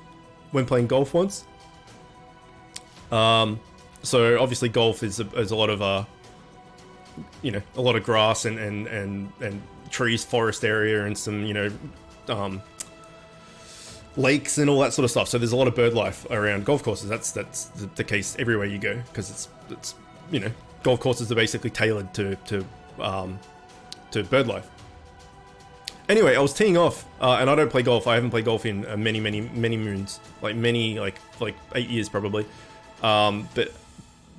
when playing golf once. So obviously golf is a lot of you know, a lot of grass and trees, forest area, and some, you know, lakes and all that sort of stuff. So there's a lot of bird life around golf courses. That's the case everywhere you go, because it's you know, golf courses are basically tailored to bird life. Anyway, I was teeing off, and I don't play golf. I haven't played golf in many moons, like 8 years probably. But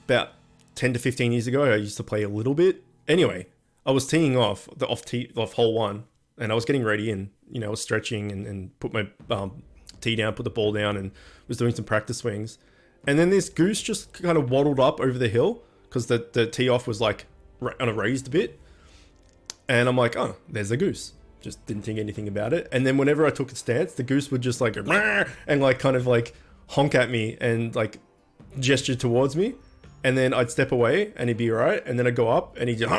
about 10 to 15 years ago, I used to play a little bit. Anyway, I was teeing off off hole 1, and I was getting ready, and you know, I was stretching and put my tee down, put the ball down, and was doing some practice swings. And then this goose just kind of waddled up over the hill because the tee off was like on a raised bit. And I'm like, oh, there's a goose. Just didn't think anything about it. And then whenever I took a stance, the goose would just like go, and like kind of like honk at me and like gesture towards me. And then I'd step away and he'd be all right. And then I'd go up and he'd just,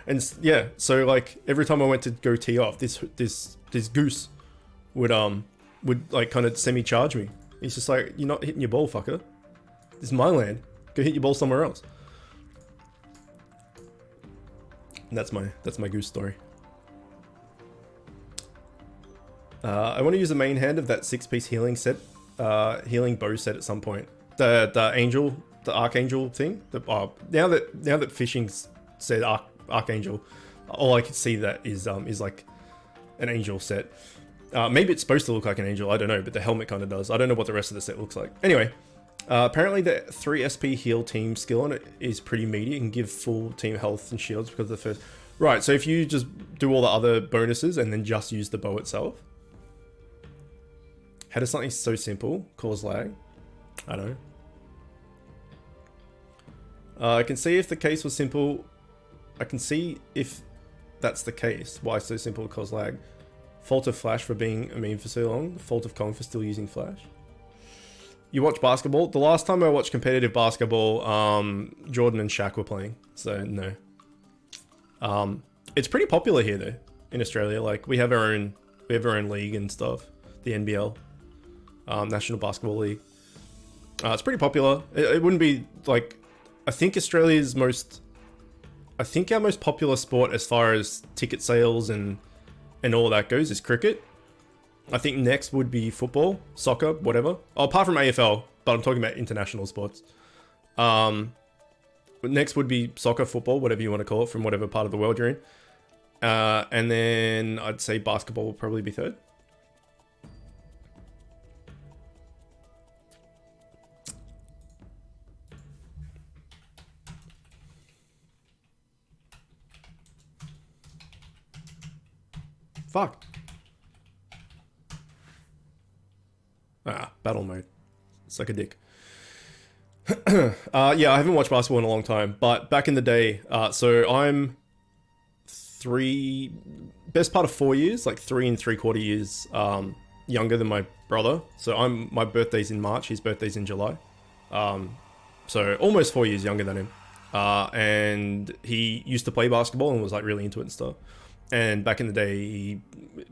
and yeah. So like every time I went to go tee off, this goose would like kind of semi-charge me. He's just like, you're not hitting your ball, fucker. This is my land. Go hit your ball somewhere else. And that's my goose story. I want to use the main hand of that 6-piece healing set, healing bow set at some point. The angel, the archangel thing. Now that fishing's said archangel, all I can see that is like an angel set. Maybe it's supposed to look like an angel. I don't know, but the helmet kind of does. I don't know what the rest of the set looks like. Anyway, apparently the 3 SP heal team skill on it is pretty meaty. It can give full team health and shields because of the first. Right, so if you just do all the other bonuses and then just use the bow itself. How does something so simple cause lag? I don't know. I can see if the case was simple. I can see if that's the case. Why so simple cause lag? Fault of Flash for being a meme for so long. Fault of Kong for still using Flash. You watch basketball? The last time I watched competitive basketball, Jordan and Shaq were playing. So no. It's pretty popular here though in Australia. Like we have our own league and stuff. The NBL. National Basketball League. It's pretty popular. It wouldn't be like, I think our most popular sport as far as ticket sales and all that goes is cricket. I think next would be football, soccer, whatever. Oh, apart from AFL, but I'm talking about international sports. Next would be soccer, football, whatever you want to call it, from whatever part of the world you're in. And then I'd say basketball will probably be third. Fuck. Battle mode. Suck a dick. Yeah, I haven't watched basketball in a long time, but back in the day, so I'm best part of 4 years, like 3 3/4 years, younger than my brother. So my birthday's in March, his birthday's in July. So almost 4 years younger than him. And he used to play basketball and was like really into it and stuff. And back in the day, he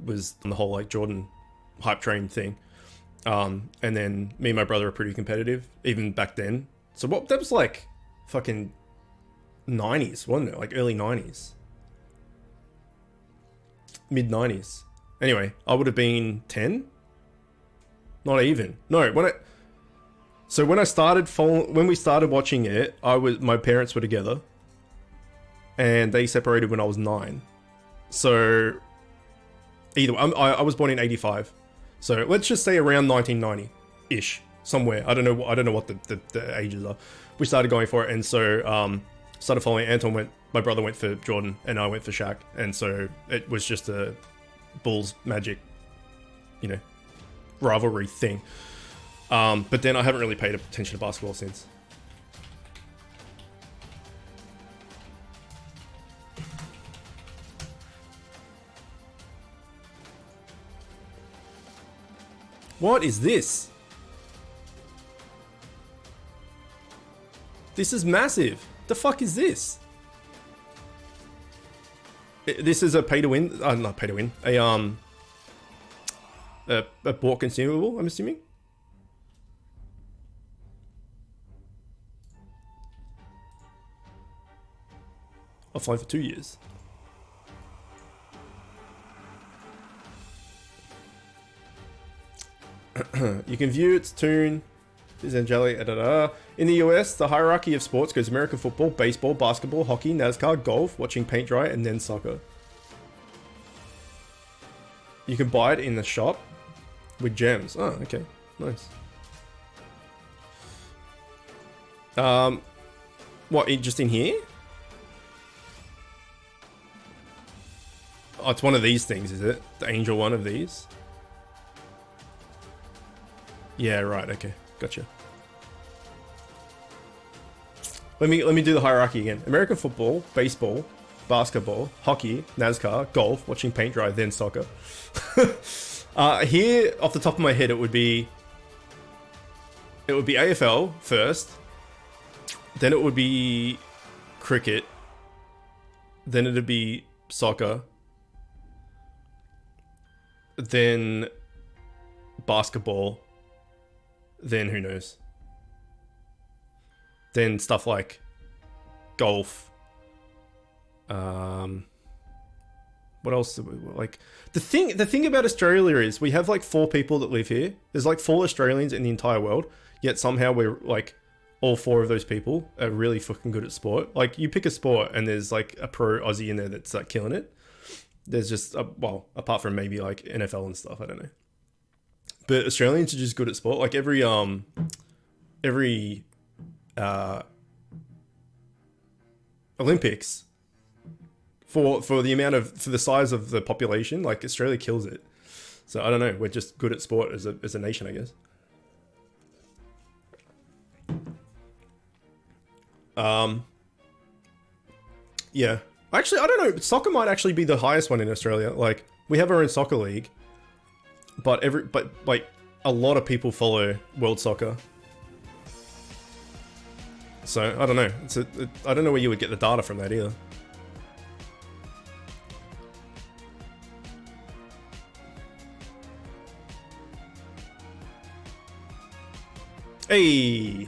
was on the whole like Jordan hype train thing. And then me and my brother are pretty competitive, even back then. So that was like fucking 90s, wasn't it? Like early 90s. Mid 90s. Anyway, I would have been 10? Not even. No, when we started watching it, my parents were together. And they separated when I was 9. So either way, I was born in 85. So let's just say around 1990-ish, somewhere. I don't know what the ages are. We started going for it, and so started following. My brother went for Jordan, and I went for Shaq, and so it was just a Bulls Magic, rivalry thing. But then I haven't really paid attention to basketball since. What is this? This is massive. The fuck is this? This is a pay to win. Not pay to win. A bought consumable, I'm assuming. Offline for 2 years. You can view its tune. Is angelic. In the US, the hierarchy of sports goes American football, baseball, basketball, hockey, NASCAR, golf, watching paint dry, and then soccer. You can buy it in the shop with gems. Oh, okay. Nice. What, just in here? Oh, it's one of these things, is it? The angel one of these? Yeah, right. Okay, gotcha. Let me do the hierarchy again. American football, baseball, basketball, hockey, NASCAR, golf, watching paint dry, then soccer. Here, off the top of my head, it would be AFL first, then it would be cricket, then it'd be soccer, then basketball, then who knows? Then stuff like golf. What else? Like the thing about Australia is we have like 4 people that live here. There's like 4 Australians in the entire world. Yet somehow we're like all 4 of those people are really fucking good at sport. Like you pick a sport and there's like a pro Aussie in there that's like killing it. There's just well, apart from maybe like NFL and stuff, I don't know. But Australians are just good at sport. Like every Olympics for the size of the population, like Australia kills it. So I don't know, we're just good at sport as a nation, I guess. Yeah. Actually, I don't know. Soccer might actually be the highest one in Australia. Like we have our own soccer league, but like a lot of people follow world soccer. So I don't know. I don't know where you would get the data from that either. Hey,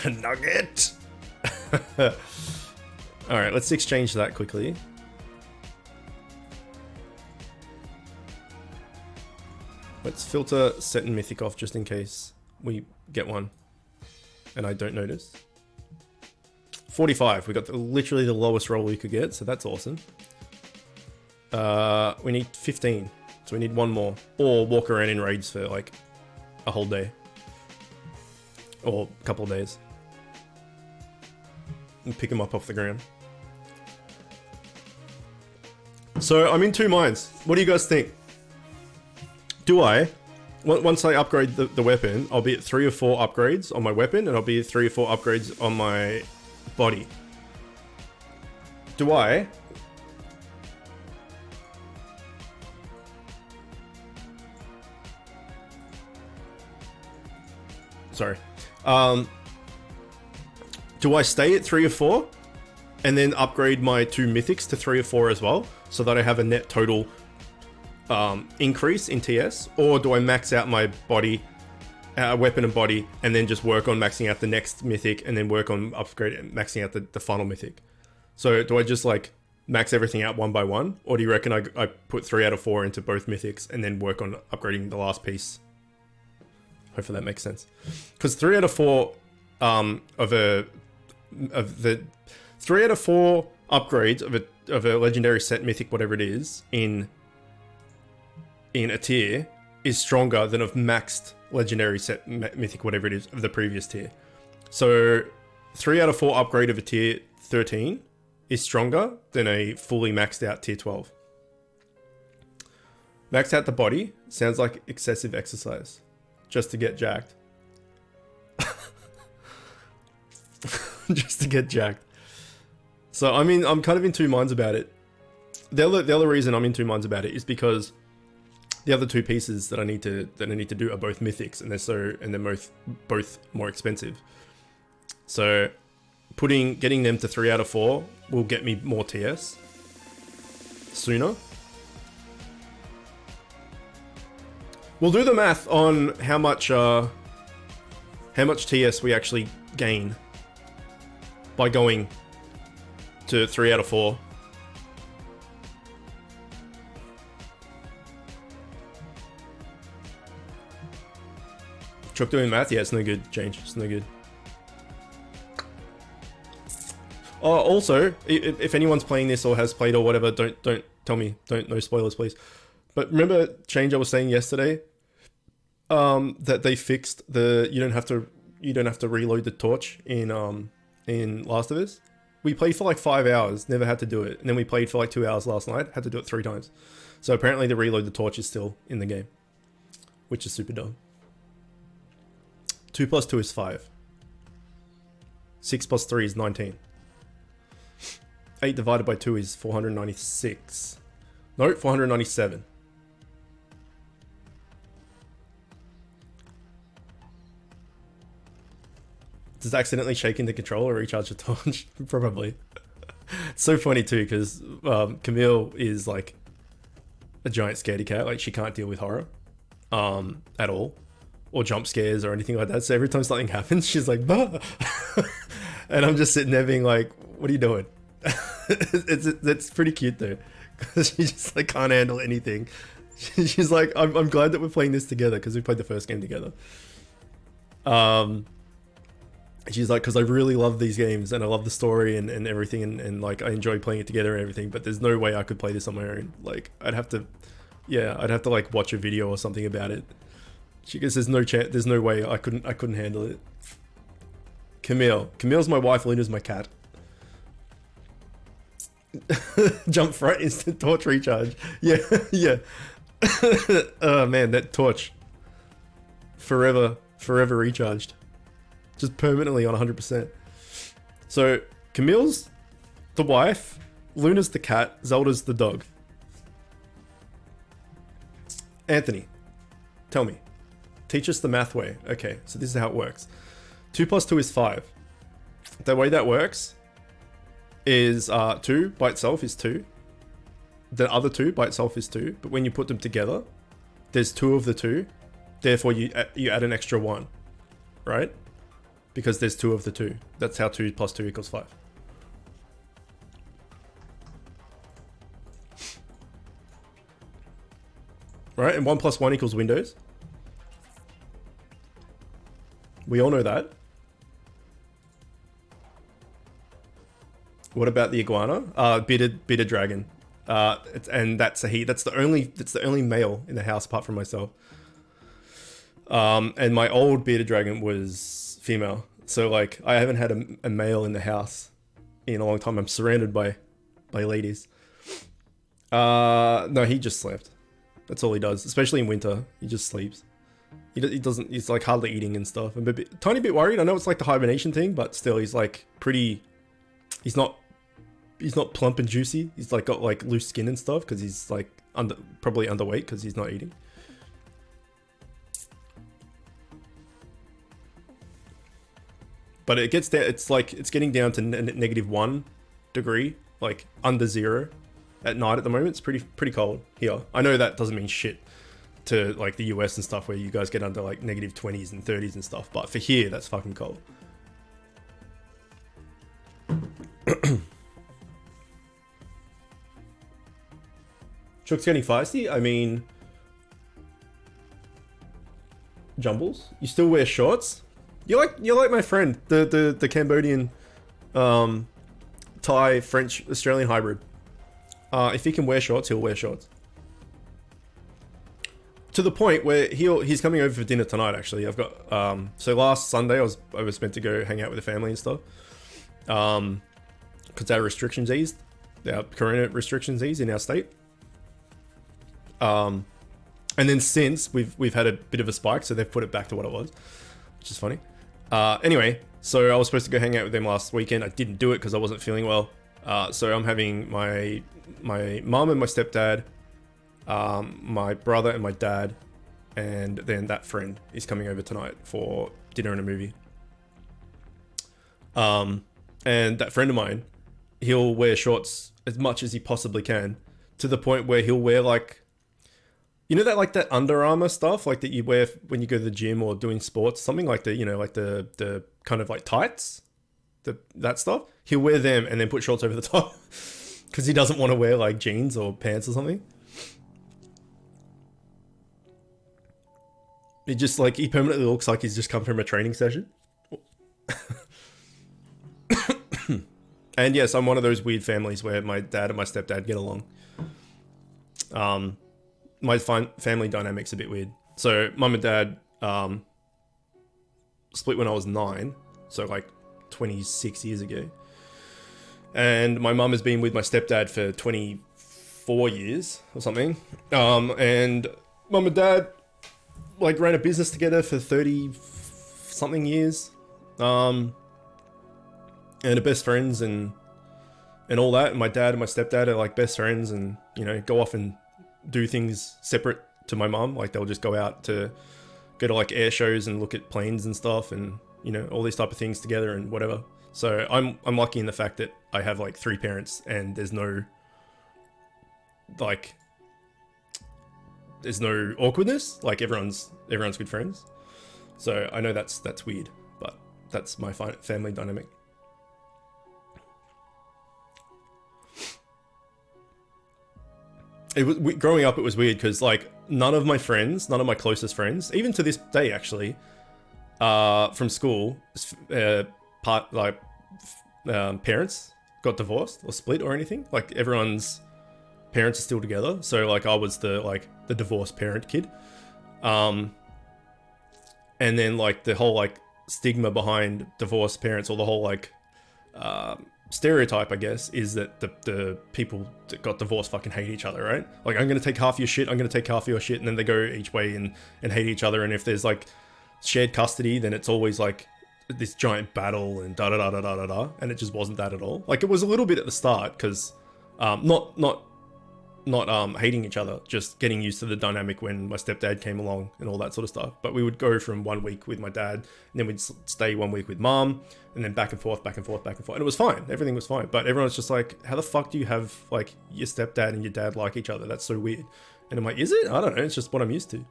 nugget. All right, let's exchange that quickly. Let's filter set and mythic off just in case we get one and I don't notice. 45. We got literally the lowest roll we could get, so that's awesome. We need 15, so we need one more, or walk around in raids for like a whole day or a couple of days and pick them up off the ground. So I'm in 2 minds. What do you guys think? Do I, once I upgrade the weapon, I'll be at 3 or 4 upgrades on my weapon, and I'll be at 3 or 4 upgrades on my body. Do I sorry. Do I stay at 3 or 4 and then upgrade my 2 mythics to 3 or 4 as well, so that I have a net total increase in TS? Or do I max out my body, weapon and body, and then just work on maxing out the next mythic, and then work on maxing out the final mythic? So do I just like max everything out one by one, or do you reckon I put 3 out of 4 into both mythics and then work on upgrading the last piece? Hopefully that makes sense. Because 3 out of 4 of the 3 out of 4 upgrades of a legendary set, mythic, whatever it is, in a tier is stronger than of maxed legendary set, mythic, whatever it is, of the previous tier. So 3 out of 4 upgrade of a tier 13 is stronger than a fully maxed out tier 12. Maxed out the body sounds like excessive exercise just to get jacked. Just to get jacked. So I mean, I'm kind of in 2 minds about it. The other reason I'm in 2 minds about it is because the other 2 pieces that I need to do are both mythics, and they're both more expensive. So getting them to 3 out of 4 will get me more TS sooner. We'll do the math on how much TS we actually gain by going to 3 out of 4. Chook doing math? Yeah, it's no good, Change. It's no good. Oh, also, if anyone's playing this or has played or whatever, don't tell me. No spoilers, please. But remember, Change, I was saying yesterday, that they fixed you don't have to reload the torch in Last of Us. We played for like 5 hours, never had to do it, and then we played for like 2 hours last night, had to do it 3 times. So apparently the reload the torch is still in the game. which is super dumb. 2 plus 2 is 5. 6 plus 3 is 19. 8 divided by 2 is 496. No, 497. Does accidentally shaking the controller recharge the torch? Probably. It's so funny too, because Camille is like a giant scaredy cat. Like, she can't deal with horror at all, or jump scares or anything like that. So every time something happens, she's like, bah! And I'm just sitting there being like, what are you doing? It's pretty cute though, because she just like can't handle anything. She's like, I'm glad that we're playing this together, because we played the first game together. She's like, because I really love these games and I love the story and everything, and like I enjoy playing it together and everything, but there's no way I could play this on my own. Like, I'd have to like watch a video or something about it. She goes, there's no chance, there's no way I couldn't handle it. Camille's my wife, Luna's my cat. Jump front, instant torch recharge. Yeah, yeah. Oh man, that torch. Forever recharged. Just permanently on 100%. So, Camille's the wife, Luna's the cat, Zelda's the dog. Anthony, tell me. Teach us the math way. Okay, so this is how it works. 2 plus 2 is 5. The way that works is 2 by itself is 2. The other 2 by itself is 2. But when you put them together, there's 2 of the 2. Therefore, you add an extra 1. Right? Because there's 2 of the 2. That's how 2 plus 2 equals 5. Right? And 1 plus 1 equals Windows. We all know that. What about the iguana? Bearded dragon. And that's the only male in the house apart from myself. And my old bearded dragon was female. So like, I haven't had a male in the house in a long time. I'm surrounded by ladies. No, he just slept. That's all he does. Especially in winter, he just sleeps. He doesn't. He's like hardly eating and stuff. I'm a tiny bit worried. I know it's like the hibernation thing, but still, he's like pretty. He's not plump and juicy. He's like got like loose skin and stuff because he's like probably underweight because he's not eating. But it gets there. It's like it's getting down to -1 degree, like under 0 at night at the moment. It's pretty cold here. I know that doesn't mean shit to like the US and stuff where you guys get under like -20s and 30s and stuff, but for here that's fucking cold. Chook's getting feisty. I mean, Jumbles, you still wear shorts? You're like my friend, the Cambodian, Thai, French, Australian hybrid. If he can wear shorts, he'll wear shorts. To the point where he's coming over for dinner tonight. Actually, I've got so last Sunday I was meant to go hang out with the family and stuff. Because our restrictions eased, our corona restrictions eased in our state. And then since we've had a bit of a spike, so they've put it back to what it was, which is funny. Anyway, so I was supposed to go hang out with them last weekend. I didn't do it because I wasn't feeling well. So I'm having my mum and my stepdad, my brother and my dad, and then that friend is coming over tonight for dinner and a movie. And that friend of mine, he'll wear shorts as much as he possibly can, to the point where he'll wear like, you know, that like that Under Armour stuff, like that you wear when you go to the gym or doing sports, something like the, you know, like the kind of like tights, that stuff. He'll wear them and then put shorts over the top because he doesn't want to wear like jeans or pants or something. It just like, he permanently looks like he's just come from a training session. And yes, I'm one of those weird families where my dad and my stepdad get along. My family dynamic's a bit weird. So mum and dad split when I was 9, so like 26 years ago. And my mum has been with my stepdad for 24 years or something. And mum and dad like ran a business together for 30 something years, and are best friends and all that. And my dad and my stepdad are like best friends, and you know, go off and do things separate to my mum. Like they'll just go out to go to like air shows and look at planes and stuff, and you know, all these type of things together and whatever. So I'm lucky in the fact that I have like 3 parents, and there's no awkwardness. Like everyone's good friends. So I know that's weird, but that's my family dynamic. Growing up, it was weird because like none of my closest friends, even to this day actually, from school, parents got divorced or split or anything. Like everyone's parents are still together. So like I was the divorced parent kid. And then like the whole like stigma behind divorced parents, or the whole like stereotype, I guess, is that the people that got divorced fucking hate each other, right? Like, I'm gonna take half your shit, I'm gonna take half your shit, and then they go each way and hate each other. And if there's like shared custody, then it's always like this giant battle and da da da da da da da. And it just wasn't that at all. Like, it was a little bit at the start because not hating each other, just getting used to the dynamic when my stepdad came along and all that sort of stuff. But we would go from 1 week with my dad, and then we'd stay 1 week with mom, and then back and forth, back and forth, back and forth. And it was fine. Everything was fine. But everyone's just like, how the fuck do you have like your stepdad and your dad like each other? That's so weird. And I'm like, is it? I don't know. It's just what I'm used to.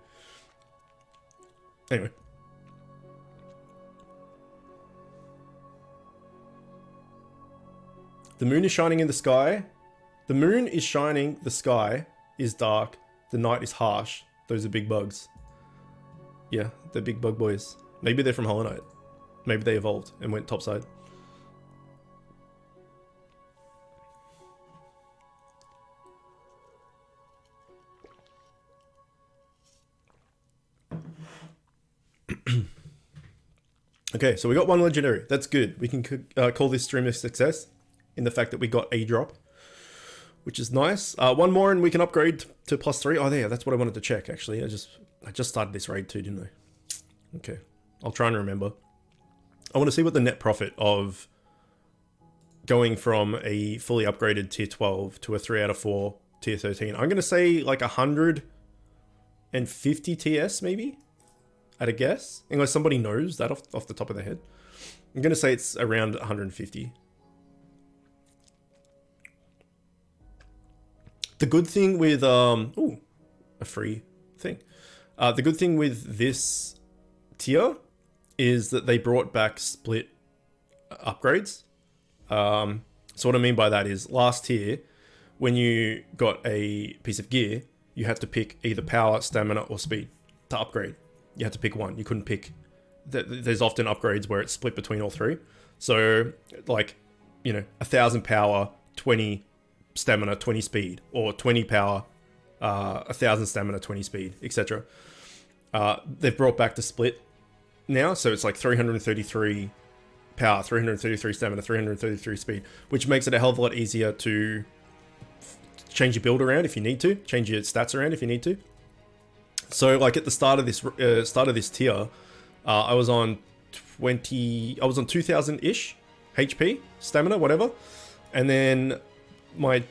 Anyway. The moon is shining in the sky. The moon is shining, the sky is dark, the night is harsh. Those are big bugs. Yeah, they're big bug boys. Maybe they're from Hollow Knight. Maybe they evolved and went topside. Okay, so we got 1 legendary. That's good. We can call this stream a success in the fact that we got a drop, which is nice. 1 more and we can upgrade to +3. Oh, there, that's what I wanted to check, actually. I just started this raid too, didn't I? Okay, I'll try and remember. I want to see what the net profit of going from a fully upgraded tier 12 to a 3 out of 4 tier 13. I'm going to say like 150 TS maybe, at a guess. Unless somebody knows that off the top of their head. I'm going to say it's around 150. The good thing with, ooh, a free thing. The good thing with this tier is that they brought back split upgrades. So what I mean by that is last tier, when you got a piece of gear, you had to pick either power, stamina, or speed to upgrade. You had to pick one. You couldn't pick, there's often upgrades where it's split between all 3. So like, you know, 1,000 power, 20 stamina, 20 speed, or 20 power, 1,000 stamina, 20 speed, etc. They've brought back the split now, so it's like 333 power, 333 stamina, 333 speed, which makes it a hell of a lot easier to change your build around if you need to, change your stats around if you need to. So like at the start of this tier, I was on 2,000-ish HP, stamina, whatever, and then my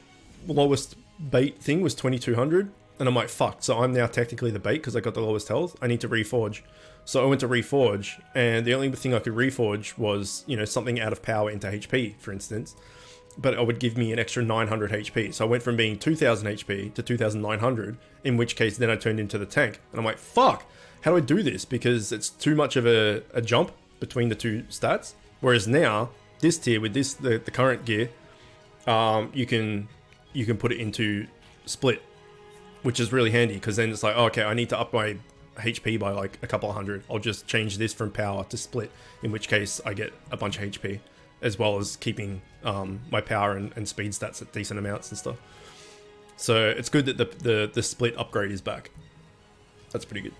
lowest bait thing was 2,200, and I'm like, fuck, so I'm now technically the bait because I got the lowest health. I need to reforge. So I went to reforge, and the only thing I could reforge was, you know, something out of power into HP, for instance, but it would give me an extra 900 HP. So I went from being 2,000 HP to 2,900, in which case then I turned into the tank. And I'm like, fuck, how do I do this? Because it's too much of a jump between the 2 stats. Whereas now, this tier with this the current gear, you can put it into split, which is really handy, because then it's like, oh, okay, I need to up my HP by like a couple of hundred. I'll just change this from power to split, in which case I get a bunch of HP, as well as keeping my power and speed stats at decent amounts and stuff. So it's good that the split upgrade is back. That's pretty good.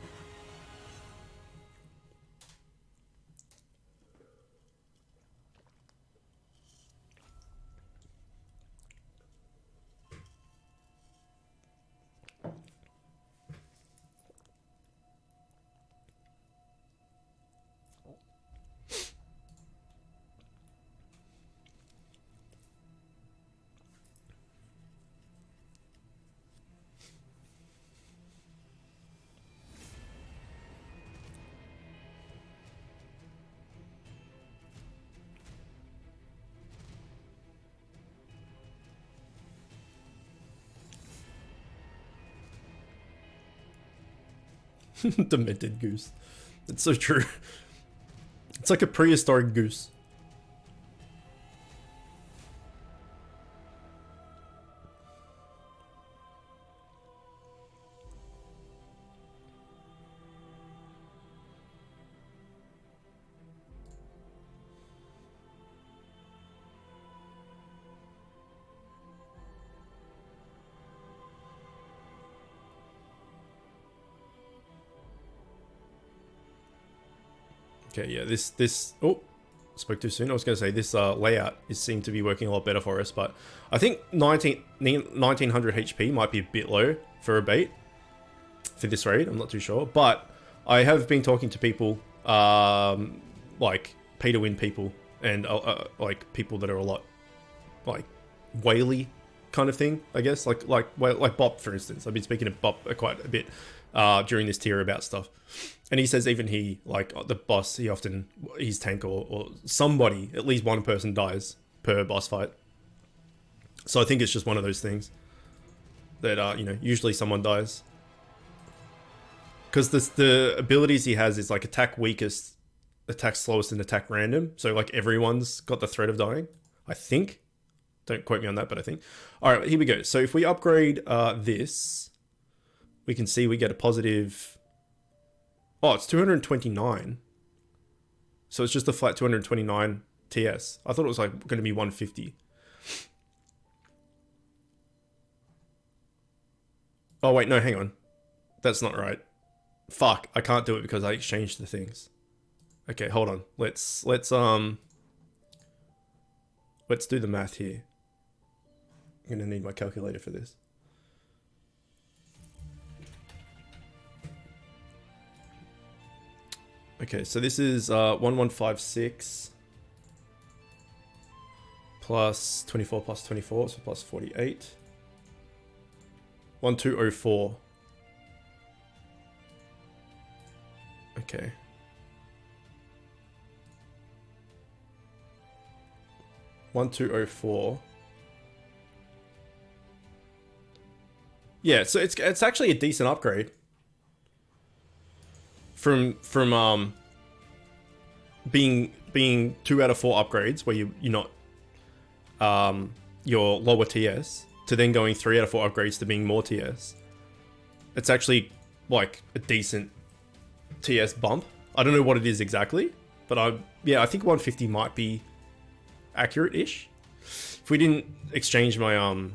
Demented goose. It's so true. It's like a prehistoric goose. Okay, yeah, this oh, spoke too soon. I was going to say this layout is seemed to be working a lot better for us, but I think 1900 HP might be a bit low for a bait for this raid. I'm not too sure, but I have been talking to people, like pay to win people, and like people that are a lot like whaley kind of thing, I guess. Like Bop, for instance. I've been speaking to Bop quite a bit during this tier about stuff. And he says even he, like the boss, his tank or somebody, at least one person dies per boss fight. So I think it's just one of those things that, you know, usually someone dies. Because the abilities he has is like attack weakest, attack slowest, and attack random. So like everyone's got the threat of dying, I think. Don't quote me on that, but I think. All right, here we go. So if we upgrade this, we can see we get a positive... Oh, it's 229. So it's just a flat 229 TS. I thought it was like going to be 150. Oh, wait, no, hang on. That's not right. Fuck, I can't do it because I exchanged the things. Okay, hold on. Let's do the math here. I'm gonna need my calculator for this. Okay, so this is 1156 plus 24 plus 24, so plus 48. 1204. Okay. $1204. Yeah, so it's actually a decent upgrade from being 2 out of 4 upgrades where you're not your lower TS to then going 3 out of 4 upgrades to being more TS. It's actually like a decent TS bump. I don't know what it is exactly, but I think 150 might be accurate-ish. If we didn't exchange my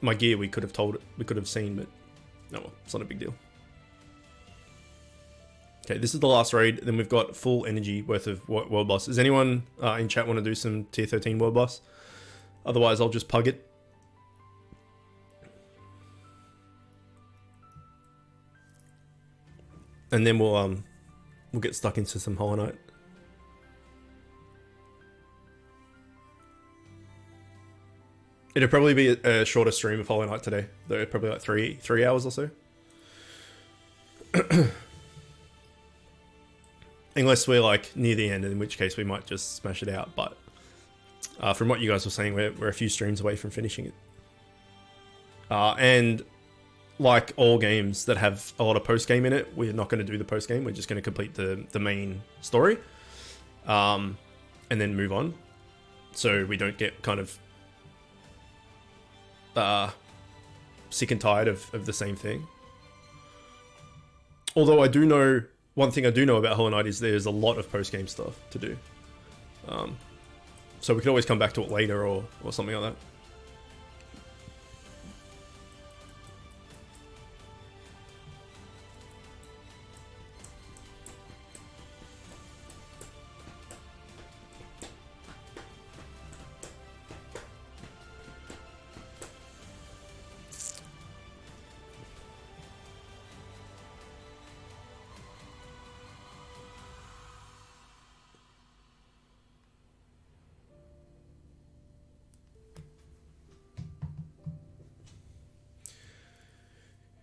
my gear, we could have seen, but no, well, it's not a big deal. Okay, this is the last raid. Then we've got full energy worth of world boss. Does anyone in chat want to do some tier 13 world boss? Otherwise, I'll just pug it. And then we'll get stuck into some Hollow Knight. It'll probably be a shorter stream of Hollow Knight today. Though probably like three hours or so. Unless we're like near the end, in which case we might just smash it out. But from what you guys were saying, we're a few streams away from finishing it. And like all games that have a lot of post game in it, we're not going to do the post game. We're just going to complete the main story, and then move on, so we don't get kind of sick and tired of the same thing. Although I do know, one thing I do know about Hollow Knight is there's a lot of post game stuff to do, so we could always come back to it later or something like that.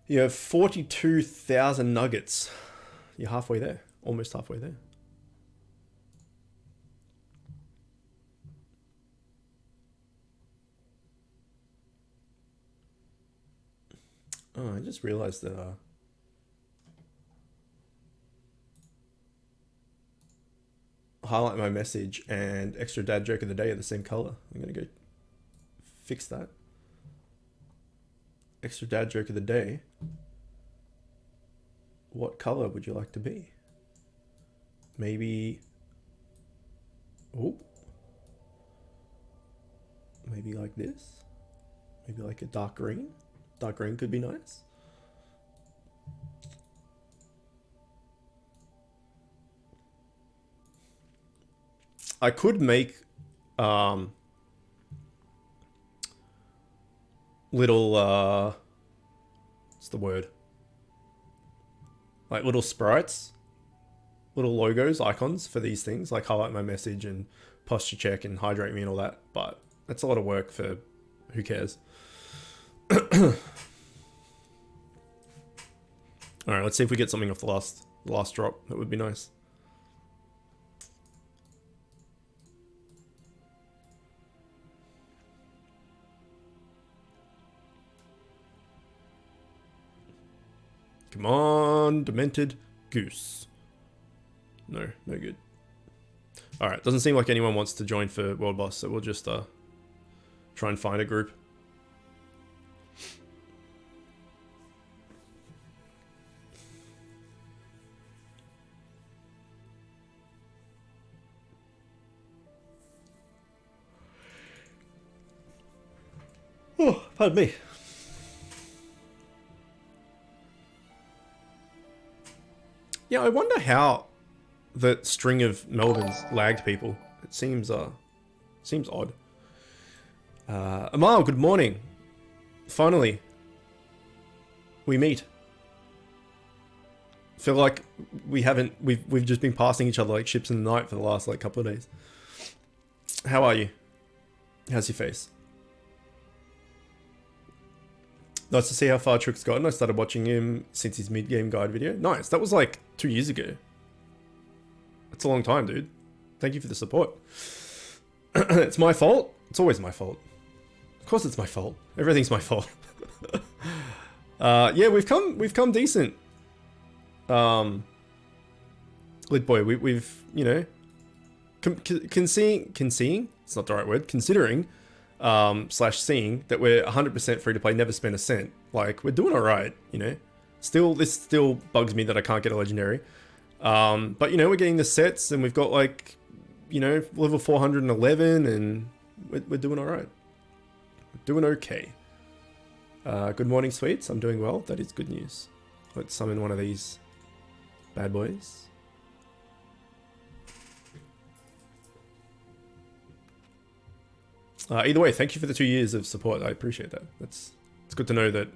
You have 42,000 nuggets. You're halfway there. Almost halfway there. Oh, I just realized that highlight my message and extra dad joke of the day are the same color. I'm gonna go fix that. Extra dad joke of the day. What color would you like to be? Maybe... Oh. Maybe like this. Maybe like a dark green. Dark green could be nice. I could make little what's the word? Like little sprites, little logos, icons for these things, like highlight my message and posture check and hydrate me and all that. But that's a lot of work for who cares. All right, let's see if we get something off the last drop. That would be nice. Come on, demented goose. No, no good. All right, doesn't seem like anyone wants to join for World Boss, so we'll just try and find a group. Oh, pardon me. Yeah, I wonder how the string of Melbournes lagged people. It seems odd. Amal, good morning. Finally, we meet. Feel like we've just been passing each other like ships in the night for the last like couple of days. How are you? How's your face? Nice to see how far Chook's gotten. I started watching him since his mid-game guide video. Nice. That was like 2 years ago. That's a long time, dude. Thank you for the support. It's my fault. It's always my fault. Of course it's my fault. Everything's my fault. Yeah, we've come decent. Lid boy, we've you know, considering, it's not the right word, considering slash seeing that we're 100% free to play, never spend a cent. Like, we're doing all right, you know. This still bugs me that I can't get a legendary. But you know, we're getting the sets, and we've got like, you know, level 411, and we're doing all right. We're doing okay. Good morning, sweets. I'm doing well. That is good news. Let's summon one of these bad boys. Either way, thank you for the 2 years of support. I appreciate that. It's good to know that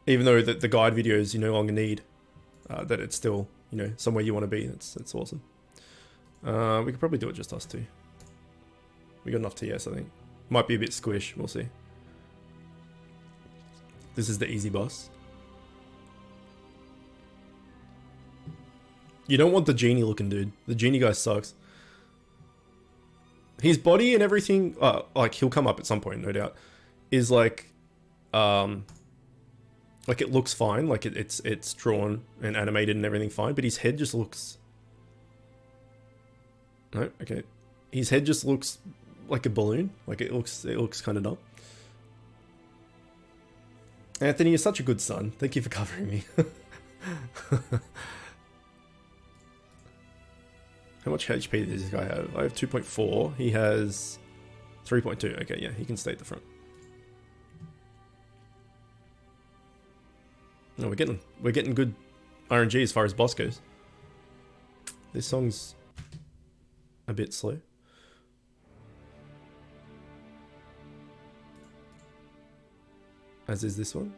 even though that the guide videos you no longer need, that it's still, you know, somewhere you want to be. That's awesome. We could probably do it just us two. We got enough TS, I think. Might be a bit squish. We'll see. This is the easy boss. You don't want the genie looking dude. The genie guy sucks. His body and everything, like he'll come up at some point, no doubt, is like it looks fine, like it's drawn and animated and everything fine, but his head just looks... No, okay. His head just looks like a balloon, like it looks kind of dumb. Anthony, you're such a good son. Thank you for covering me. How much HP does this guy have? I have 2.4. He has 3.2. Okay, yeah, he can stay at the front. No, we're getting good RNG as far as boss goes. This song's a bit slow. As is this one.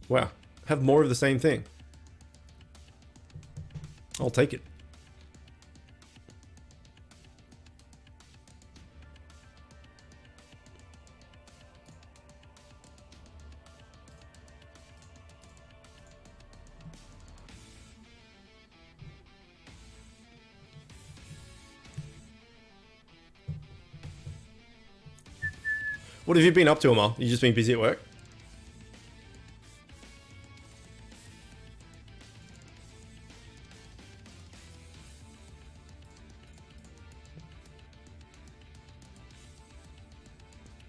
Wow, have more of the same thing. I'll take it. What have you been up to, Amal? You just been busy at work?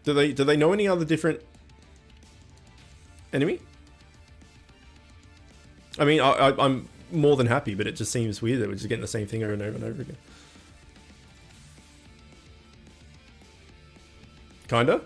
Do they know any other different enemy? I mean, I'm more than happy, but it just seems weird that we're just getting the same thing over and over and over again. Kinda?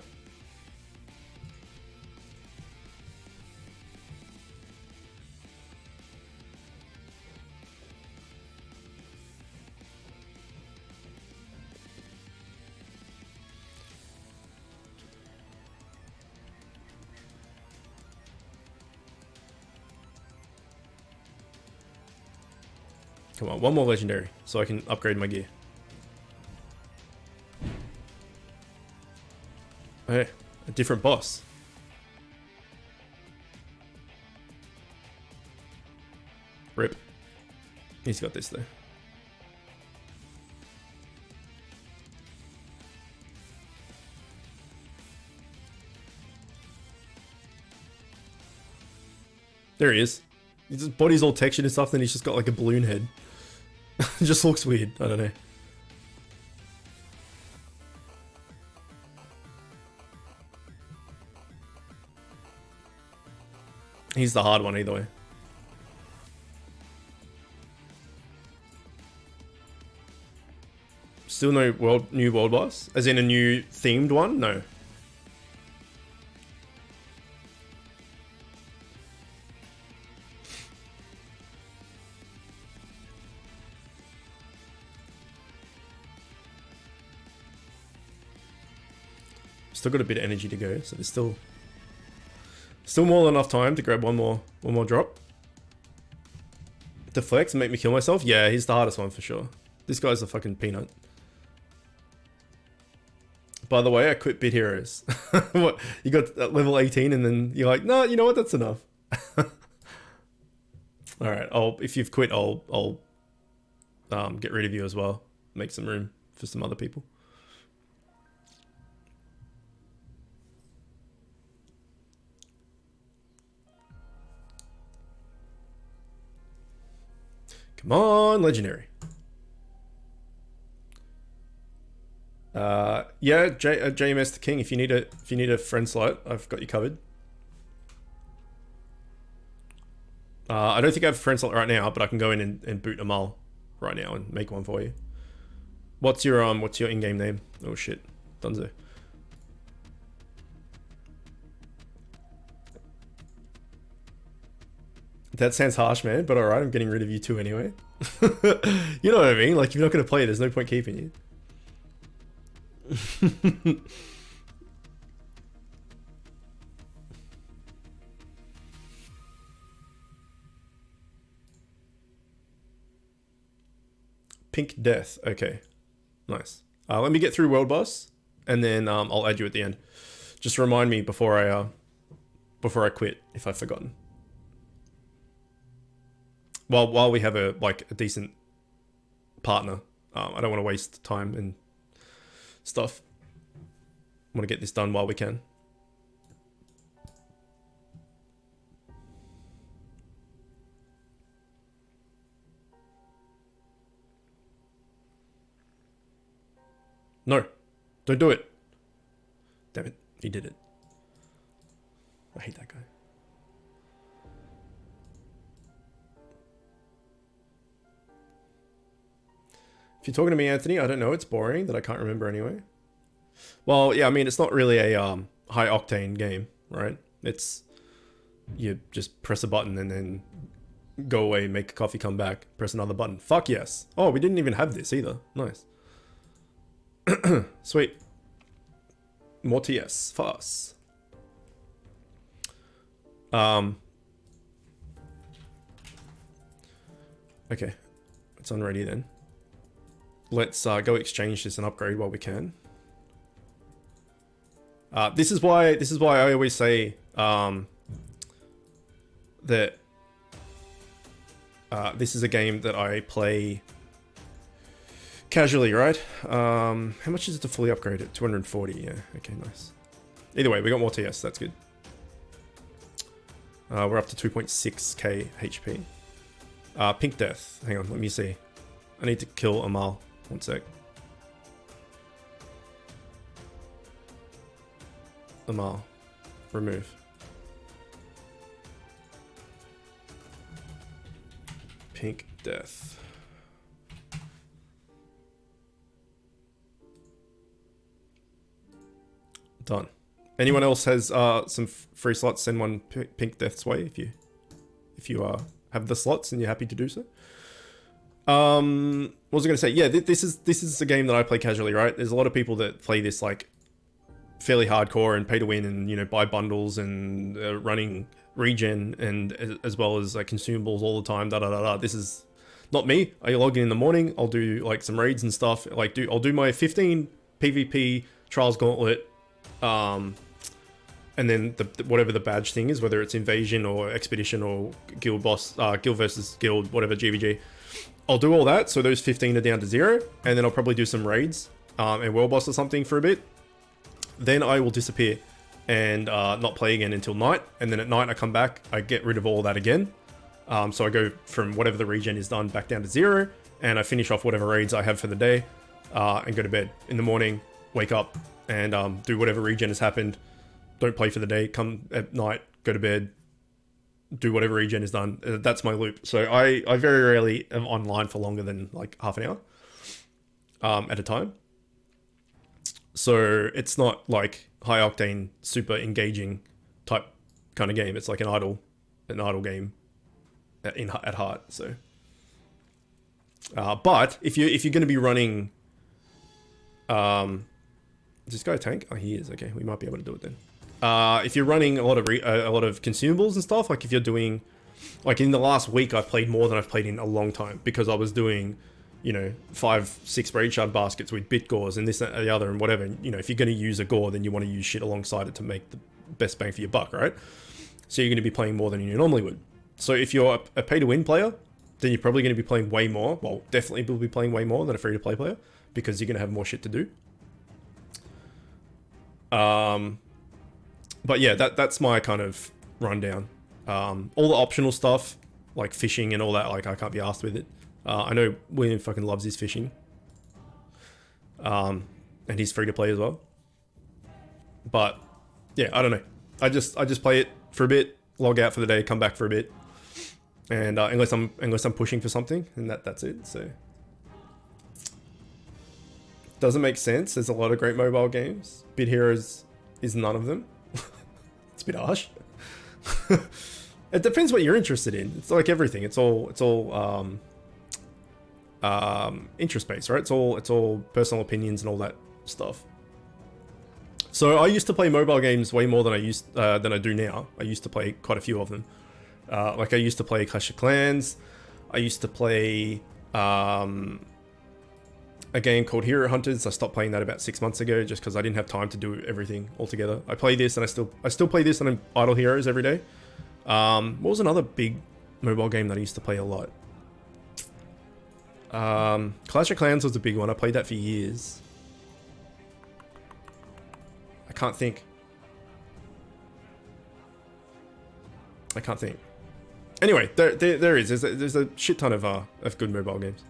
Come on, one more legendary so I can upgrade my gear. Hey, a different boss. Rip. He's got this though. There he is. His body's all textured and stuff, then he's just got like a balloon head. It just looks weird. I don't know. He's the hard one either way. Still no new world boss? As in a new themed one? No. Still got a bit of energy to go, so there's still more than enough time to grab one more drop. Deflect and make me kill myself? Yeah, he's the hardest one for sure. This guy's a fucking peanut. By the way, I quit Bit Heroes. What? You got level 18 and then you're like, no, you know what? That's enough. Alright, if you've quit, I'll get rid of you as well. Make some room for some other people. Come on, legendary. Yeah, JMS the King. If you need a friend slot, I've got you covered. I don't think I have a friend slot right now, but I can go in and boot a mull right now and make one for you. What's your in-game name? Oh shit, Dunzo. That sounds harsh, man, but alright, I'm getting rid of you too anyway. You know what I mean? Like, if you're not going to play, there's no point keeping you. Pink Death, okay. Nice. Let me get through World Boss, and then I'll add you at the end. Just remind me before I quit, if I've forgotten. While we have a decent partner, I don't want to waste time and stuff. I want to get this done while we can. No, don't do it. Damn it, he did it. I hate that guy. If you're talking to me, Anthony, I don't know. It's boring that I can't remember anyway. Well, yeah, I mean, it's not really a high octane game, right? It's you just press a button and then go away, make a coffee, come back, press another button. Fuck yes. Oh, we didn't even have this either. Nice. Sweet. More TS for us. Okay, it's unready then. Let's go exchange this and upgrade while we can. This is why I always say that this is a game that I play casually, right? How much is it to fully upgrade it? 240. Yeah. Okay. Nice. Either way, we got more TS. That's good. We're up to 2.6k HP. Pink Death. Hang on. Let me see. I need to kill Amal. One sec. Amal. Remove. Pink Death. Done. Anyone else has some free slots? Send one Pink Death's way if you have the slots and you're happy to do so. What was I going to say? Yeah, this is a game that I play casually, right? There's a lot of people that play this like fairly hardcore and pay to win, and you know, buy bundles and running regen and as well as like consumables all the time. This is not me. I log in the morning. I'll do like some raids and stuff. Like I'll do my 15 PvP Trials Gauntlet. And then whatever the badge thing is, whether it's invasion or expedition or guild boss, guild versus guild, whatever, GVG. I'll do all that, so those 15 are down to 0, and then I'll probably do some raids and world boss or something for a bit. Then I will disappear and not play again until night, and then at night I come back, I get rid of all that again. So I go from whatever the regen is done back down to 0, and I finish off whatever raids I have for the day, and go to bed. In the morning, wake up, and do whatever regen has happened. Don't play for the day, come at night, go to bed, do whatever regen is done. That's my loop. So I very rarely am online for longer than like half an hour at a time. So it's not like high octane, super engaging type kind of game. It's like an idle game at heart. So, but if you're going to be running, is this guy a tank? Oh, he is. Okay, we might be able to do it then. If you're running a lot of consumables and stuff, like if you're doing, like in the last week, I've played more than I've played in a long time because I was doing, you know, 5-6 raid shard baskets with bit gores and this and the other and whatever. You know, if you're going to use a gore, then you want to use shit alongside it to make the best bang for your buck, right? So you're going to be playing more than you normally would. So if you're a pay to win player, then you're probably going to be playing way more. Well, definitely will be playing way more than a free to play player because you're going to have more shit to do. But yeah, that's my kind of rundown. All the optional stuff, like fishing and all that, like I can't be asked with it. I know William fucking loves his fishing. And he's free to play as well. But yeah, I don't know. I just play it for a bit, log out for the day, come back for a bit. And unless I'm pushing for something, and that's it. So doesn't make sense. There's a lot of great mobile games. Bit Heroes is none of them. It's a bit harsh. It depends what you're interested in. It's like everything. It's all interest based, right? It's all personal opinions and all that stuff. So I used to play mobile games way more than I do now. I used to play quite a few of them. Like I used to play Clash of Clans. I used to play a game called Hero Hunters. I stopped playing that about 6 months ago just because I didn't have time to do everything altogether. I play this and I still play this on Idle Heroes every day. What was another big mobile game that I used to play a lot? Clash of Clans was a big one. I played that for years. I can't think. Anyway, there is. There's a shit ton of good mobile games.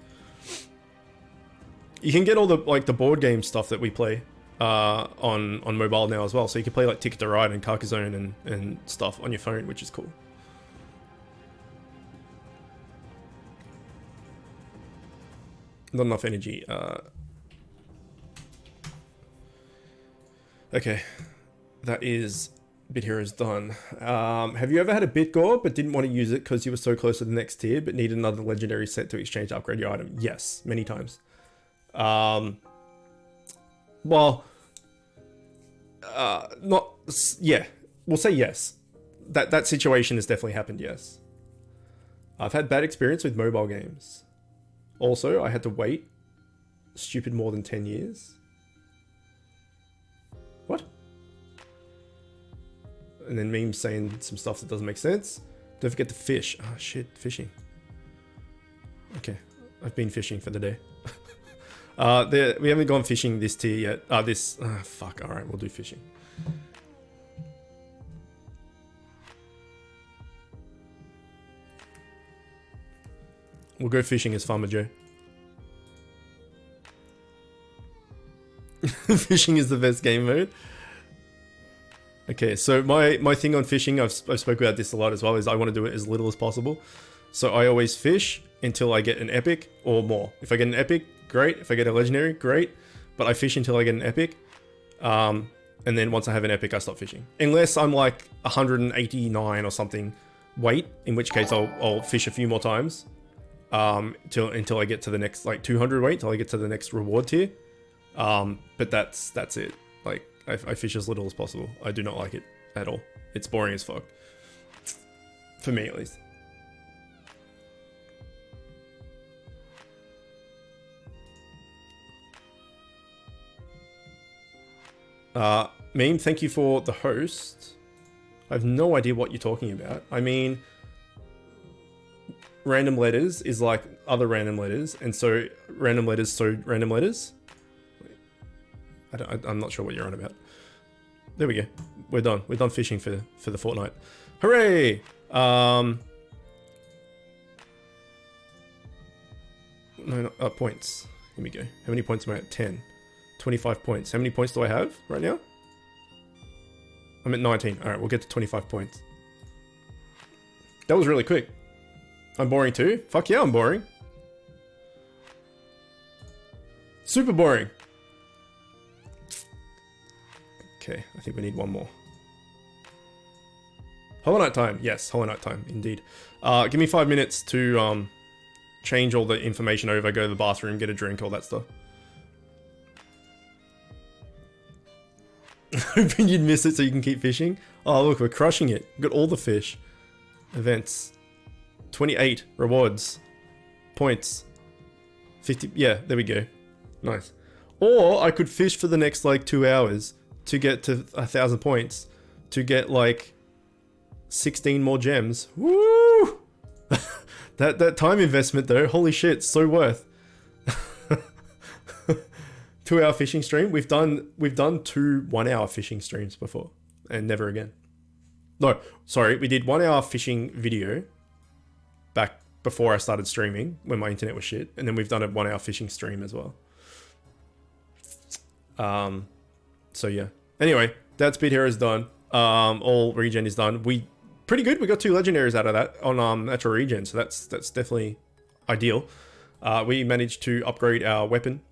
You can get all the board game stuff that we play on mobile now as well. So you can play like Ticket to Ride and Carcassonne and stuff on your phone, which is cool. Not enough energy. Okay, that is Bit Heroes done. Have you ever had a bit gore but didn't want to use it because you were so close to the next tier but needed another legendary set to exchange to upgrade your item? Yes, many times. Well, yeah, we'll say yes. That situation has definitely happened, yes. I've had bad experience with mobile games. Also, I had to wait stupid more than 10 years. What? And then memes saying some stuff that doesn't make sense. Don't forget to fish. Oh shit, fishing. Okay, I've been fishing for the day. We haven't gone fishing this tier yet. Fuck, alright, we'll do fishing. We'll go fishing as Farmer Joe. Fishing is the best game mode. Okay, so my thing on fishing, I've spoke about this a lot as well, is I want to do it as little as possible. So I always fish until I get an epic or more. If I get an epic, great. If I get a legendary, great. But I fish until I get an epic. And then once I have an epic, I stop fishing. Unless I'm like 189 or something weight, in which case I'll fish a few more times. Until I get to the next, like 200 weight, till I get to the next reward tier. But that's it. Like, I fish as little as possible. I do not like it at all. It's boring as fuck. For me, at least. Meme, thank you for the host. I have no idea what you're talking about. I mean, random letters is like other random letters, and so random letters, so random letters. I'm not sure what you're on about. There we go. We're done. We're done fishing for the fortnight. Hooray! No, points. Here we go. How many points am I at? 10. 25 points. How many points do I have right now? I'm at 19. Alright, we'll get to 25 points. That was really quick. I'm boring too? Fuck yeah, I'm boring. Super boring. Okay, I think we need one more. Hollow Knight time. Yes, Hollow Knight time, indeed. Give me 5 minutes to change all the information over, go to the bathroom, get a drink, all that stuff. Hoping you'd miss it so you can keep fishing. Oh, look, we're crushing it. We've got all the fish. Events. 28 rewards. Points. 50. Yeah, there we go. Nice. Or I could fish for the next like 2 hours to get to 1,000 points to get like 16 more gems. Woo! that time investment though, holy shit, so worth. 2-hour fishing stream. We've done 2 1-hour fishing streams before, and never again. No, sorry, we did 1-hour fishing video back before I started streaming when my internet was shit, and then we've done a 1-hour fishing stream as well. So yeah. Anyway, that's Bit Heroes done. All regen is done. Pretty good. We got 2 legendaries out of that on natural regen, so that's definitely ideal. We managed to upgrade our weapon.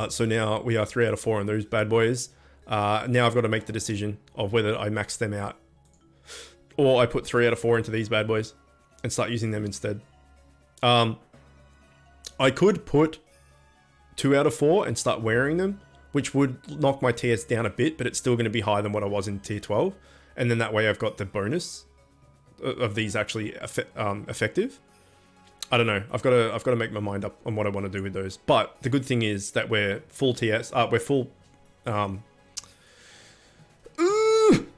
So now we are 3 out of 4 on those bad boys. Now I've got to make the decision of whether I max them out or I put 3 out of 4 into these bad boys and start using them instead. I could put 2 out of 4 and start wearing them, which would knock my TS down a bit, but it's still going to be higher than what I was in tier 12. And then that way I've got the bonus of these actually effective. I don't know. I've got to make my mind up on what I want to do with those. But the good thing is that we're full TS. We're full.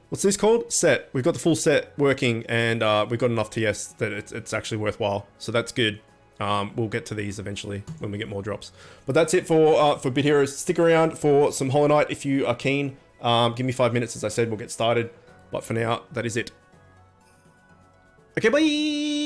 What's this called? Set. We've got the full set working, and we've got enough TS that it's actually worthwhile. So that's good. We'll get to these eventually when we get more drops. But that's it for Bit Heroes. Stick around for some Hollow Knight if you are keen. Give me 5 minutes, as I said. We'll get started. But for now, that is it. Okay, bye.